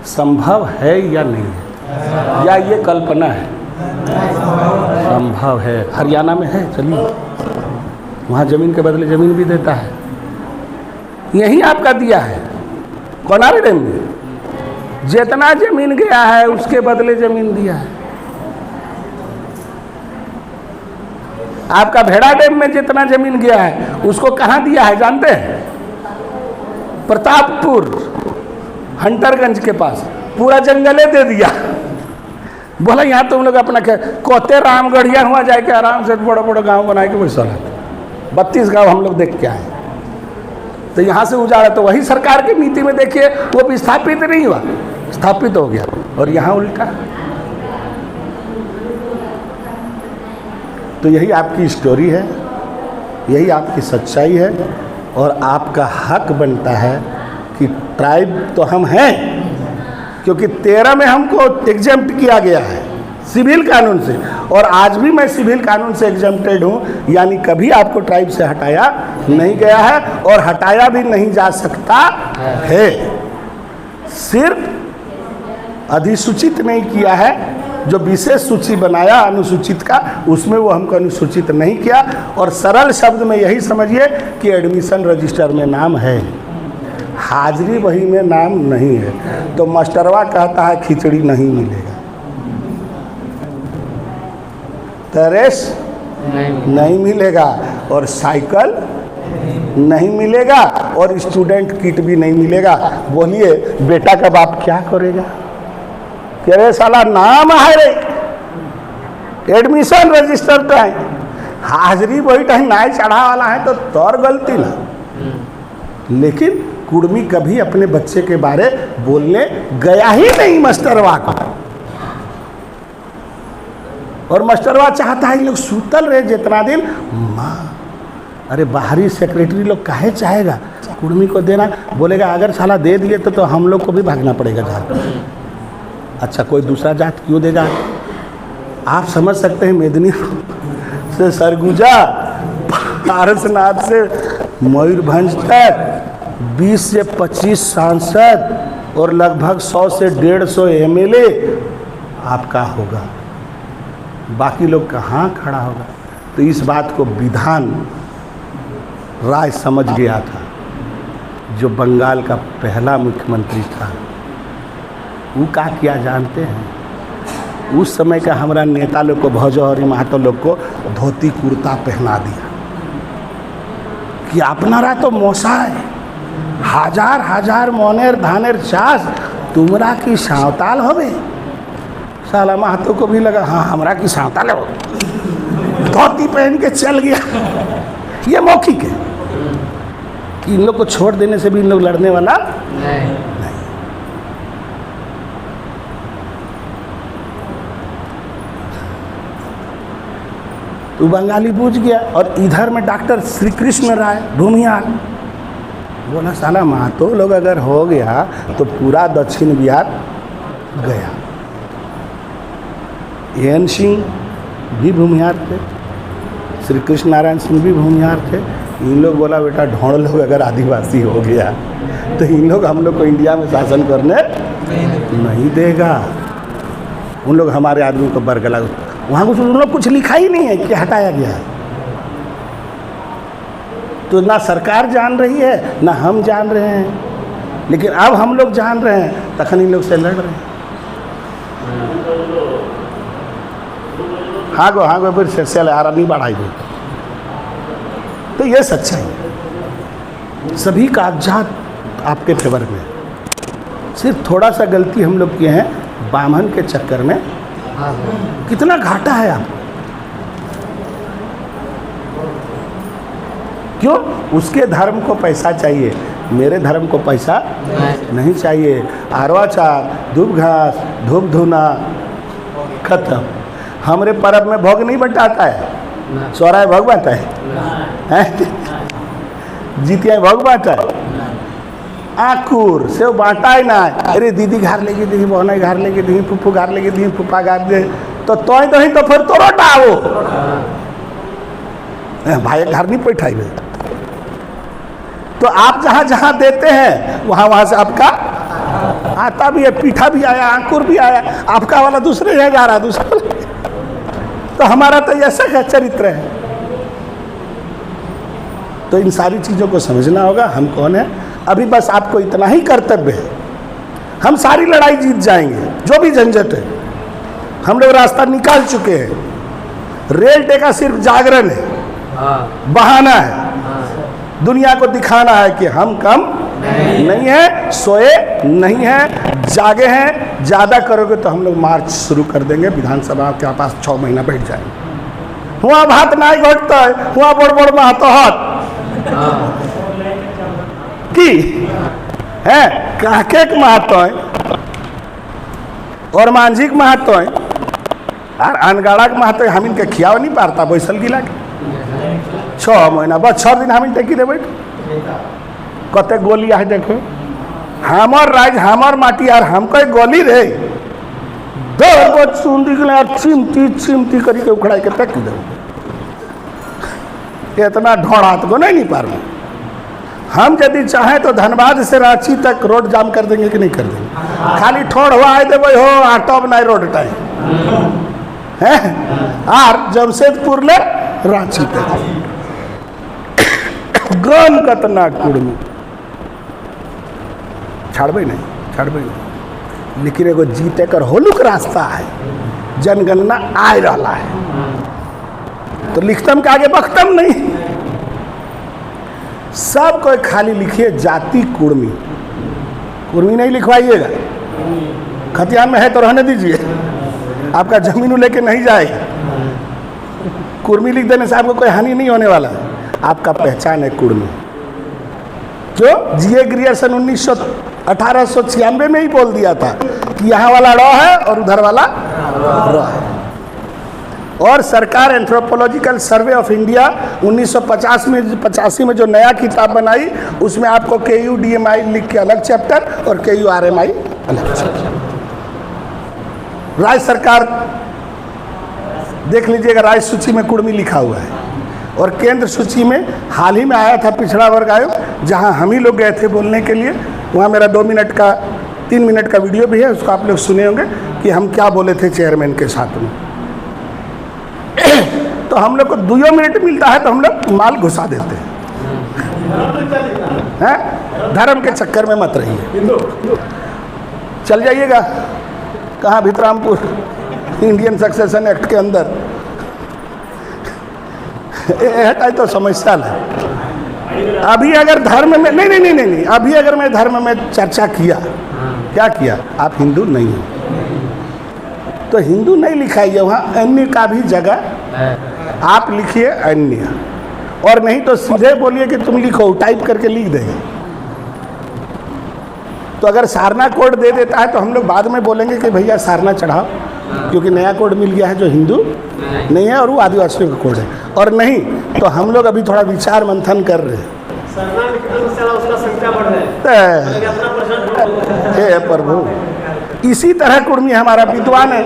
संभव है या नहीं है, या ये कल्पना है? संभव है। हरियाणा में है, चलिए वहाँ ज़मीन के बदले ज़मीन भी देता है। यही आपका दिया है कोनारी डैम में, जितना ज़मीन गया है उसके बदले ज़मीन दिया है। आपका भेड़ा डैम में जितना ज़मीन गया है उसको कहाँ दिया है जानते हैं? प्रतापपुर, हंटरगंज के पास पूरा जंगले दे दिया। बोला यहाँ तुम लोग अपना कोते रामगढ़िया हुआ जाए के आराम से बड़ा बड़ा गांव बनाए के वैसा 32 गांव हम लोग देख के आए, तो यहाँ से उजाड़ा। तो वही सरकार की नीति में देखिए वो विस्थापित नहीं हुआ, स्थापित हो गया, और यहाँ उल्टा। तो यही आपकी स्टोरी है, यही आपकी सच्चाई है, और आपका हक बनता है कि ट्राइब तो हम हैं, क्योंकि 13 में हमको एग्जेम्प्ट किया गया है सिविल कानून से, और आज भी मैं सिविल कानून से एग्जेम्प्टेड हूँ, यानी कभी आपको ट्राइब से हटाया नहीं गया है और हटाया भी नहीं जा सकता है। सिर्फ अधिसूचित नहीं किया है, जो विशेष सूची बनाया अनुसूचित का, उसमें वो हमको अनुसूचित नहीं किया। और सरल शब्द में यही समझिए कि एडमिशन रजिस्टर में नाम है, हाजिरी बही में नाम नहीं है। तो मास्टरवा कहता है खिचड़ी नहीं मिलेगा। तरेस नहीं मिलेगा, और साइकिल नहीं मिलेगा, और स्टूडेंट किट भी नहीं मिलेगा। बोलिए बेटा का बाप क्या करेगा? कह रहे साला नाम है रे, एडमिशन रजिस्टर तो है, हाजिरी वही टाइम नाई चढ़ा वाला है तो तौर गलती ना। लेकिन कुर्मी कभी अपने बच्चे के बारे बोलने गया ही नहीं मास्टरवा को, और मास्टरवा चाहता है लोग सूतल रहे जितना दिन। माँ अरे बाहरी सेक्रेटरी लोग काहे चाहेगा कुर्मी को देना? बोलेगा अगर साला दे दिए तो हम लोग को भी भागना पड़ेगा जात। अच्छा कोई दूसरा जात क्यों देगा? आप समझ सकते हैं मेदिनी से सरगुजा, पारसनाथ से मयूरभंज तक 20 से 25 सांसद और लगभग 100 से 150 एमएलए आपका होगा, बाकी लोग कहाँ खड़ा होगा? तो इस बात को विधान राय समझ गया था, जो बंगाल का पहला मुख्यमंत्री था। वो क्या किया जानते हैं? उस समय का हमारा नेता लोग को, भौजौहरी महतो लोग को धोती कुर्ता पहना दिया कि अपना रहा तो मोसा है, हजार हजार मोनेर धानेर चास तुमरा की साँवताल होवे। साला महतो को भी लगा हाँ हमरा की साँवताल हो, धोती पहन के चल गया। ये मौखिक है कि इन लोग को छोड़ देने से भी इन लोग लड़ने वाला नहीं। तो बंगाली बूझ गया। और इधर में डॉक्टर श्री कृष्ण राय भूमिहार बोला साला महतो लोग अगर हो गया तो पूरा दक्षिण बिहार गया। एन सिंह भी भूमिहार थे, श्री कृष्ण नारायण सिंह भी भूमिहार थे। इन लोग बोला बेटा ढोंढ लोग अगर आदिवासी हो गया तो इन लोग हम लोग को इंडिया में शासन करने नहीं देगा। उन लोग हमारे आदमी को बरगला, वहाँ कुछ उन लोग कुछ लिखा ही नहीं है कि हटाया गया है। तो ना सरकार जान रही है ना हम जान रहे हैं, लेकिन अब हम लोग जान रहे हैं तखन इन लोग से लड़ रहे हैं। हाँ गो फिर से आरा नहीं बढ़ाई गई। तो ये सच्चाई है, सभी कागजात आपके फेवर में। सिर्फ थोड़ा सा गलती हम लोग किए हैं बामन के चक्कर में। कितना घाटा है आपको? क्यों? उसके धर्म को पैसा चाहिए, मेरे धर्म को पैसा नहीं चाहिए। आरवा चार, धूप घास, धूप धुना, खत्म। हमरे पर्व में भोग नहीं बंटाता है, सोहराय भोग बांटा है, जीतिया भोग बांटा है, आकुर से बांटा ही ना। अरे दीदी घर लेके दी, बहना घर लेके दी, फूफू घर लेके दी, फूफा घर दे, तो फिर तो रोटा वो भाई घर नहीं बैठाई गए। तो आप जहाँ जहाँ देते हैं वहाँ वहाँ से आपका आता भी है, पीठा भी आया, अंकुर भी आया, आपका वाला दूसरे जगह जा रहा है, दूसरा। तो हमारा तो ऐसा का चरित्र है। तो इन सारी चीज़ों को समझना होगा हम कौन है। अभी बस आपको इतना ही कर्तव्य है, हम सारी लड़ाई जीत जाएंगे। जो भी झंझट है हम लोग रास्ता निकाल चुके हैं। रेल टेका सिर्फ जागरण है, बहाना है, दुनिया को दिखाना है कि हम कम नहीं है, सोए नहीं है, जागे हैं। ज़्यादा करोगे तो हम लोग मार्च शुरू कर देंगे, विधानसभा के पास 6 महीना बैठ जाएंगे। हुआ भात नहीं घटता है, हुआ बड़ बड़ महतो हाथ की है, काके महतो है और मांझिक महतो है और अनगाड़ा के महतो है। हम इनके खियाव नहीं पारता बैसल गिला के 6 महीना बस 6 दिन हम टेकी दे बैठ कते गोली है। देखो हमार राज हमार माटी और हमको एक गोली रे दो सुन निकले और चिमटी करी के उखड़ा के फेंक दे। इतना ढोड़ हाथ को नहीं पार में। हम यदि चाहें तो धनबाद से रांची तक रोड जाम कर देंगे कि नहीं कर देंगे? खाली ठोड़ हुआ है देवे हो आटो नहीं रोड टाइम है और जमशेदपुर ले रांची तक गन कतना कुड़मी छाड़बे नहीं। लेकिन एगो जीते कर होलुक रास्ता है, जनगणना आए रहा है। तो लिखतम के आगे बख्तम नहीं। सब कोई खाली लिखिए जाति कुर्मी। कुर्मी नहीं लिखवाइएगा, खतियान में है तो रहने दीजिए, आपका जमीन लेके नहीं जाएगा। कुर्मी लिख देने से आपको कोई हानि नहीं होने वाला है, आपका पहचान है कुर्मी। जो जीए ग्रियर्सन 1896 में ही बोल दिया था कि यहाँ वाला ड़ है और उधर वाला र है। और सरकार एंथ्रोपोलॉजिकल सर्वे ऑफ इंडिया 1985 में जो नया किताब बनाई, उसमें आपको KUDMI लिख के अलग चैप्टर और KURMI अलग चैप्टर। राज्य सरकार देख लीजिएगा, राज्य सूची में कुर्मी लिखा हुआ है। और केंद्र सूची में हाल ही में आया था पिछड़ा वर्ग आयोग, जहां हम ही लोग गए थे बोलने के लिए। वहां मेरा 3 मिनट का वीडियो भी है, उसको आप लोग सुने होंगे कि हम क्या बोले थे चेयरमैन के साथ में। तो हम लोग को 2 मिनट मिलता है तो हम लोग माल घुसा देते हैं। धर्म के चक्कर में मत रहिए, चल जाइएगा कहाँ, भितरामपुर इंडियन सक्सेशन एक्ट के अंदर। तो समस्या है। अभी अगर धर्म में नहीं, अभी अगर मैं धर्म में चर्चा किया, क्या किया, आप हिंदू नहीं हो तो हिंदू नहीं लिखाइए, वहाँ अन्य का भी जगह आप लिखिए अन्य, और नहीं तो सीधे बोलिए कि तुम लिखो, टाइप करके लिख देंगे। तो अगर सारना कोड दे देता है तो हम लोग बाद में बोलेंगे कि भैया सारना चढ़ाओ, क्योंकि नया कोड मिल गया है जो हिंदू नहीं है और वो आदिवासियों का कोड है। और नहीं तो हम लोग अभी थोड़ा विचार मंथन कर रहे हैं। हे प्रभु, इसी तरह कुर्मी हमारा विद्वान है।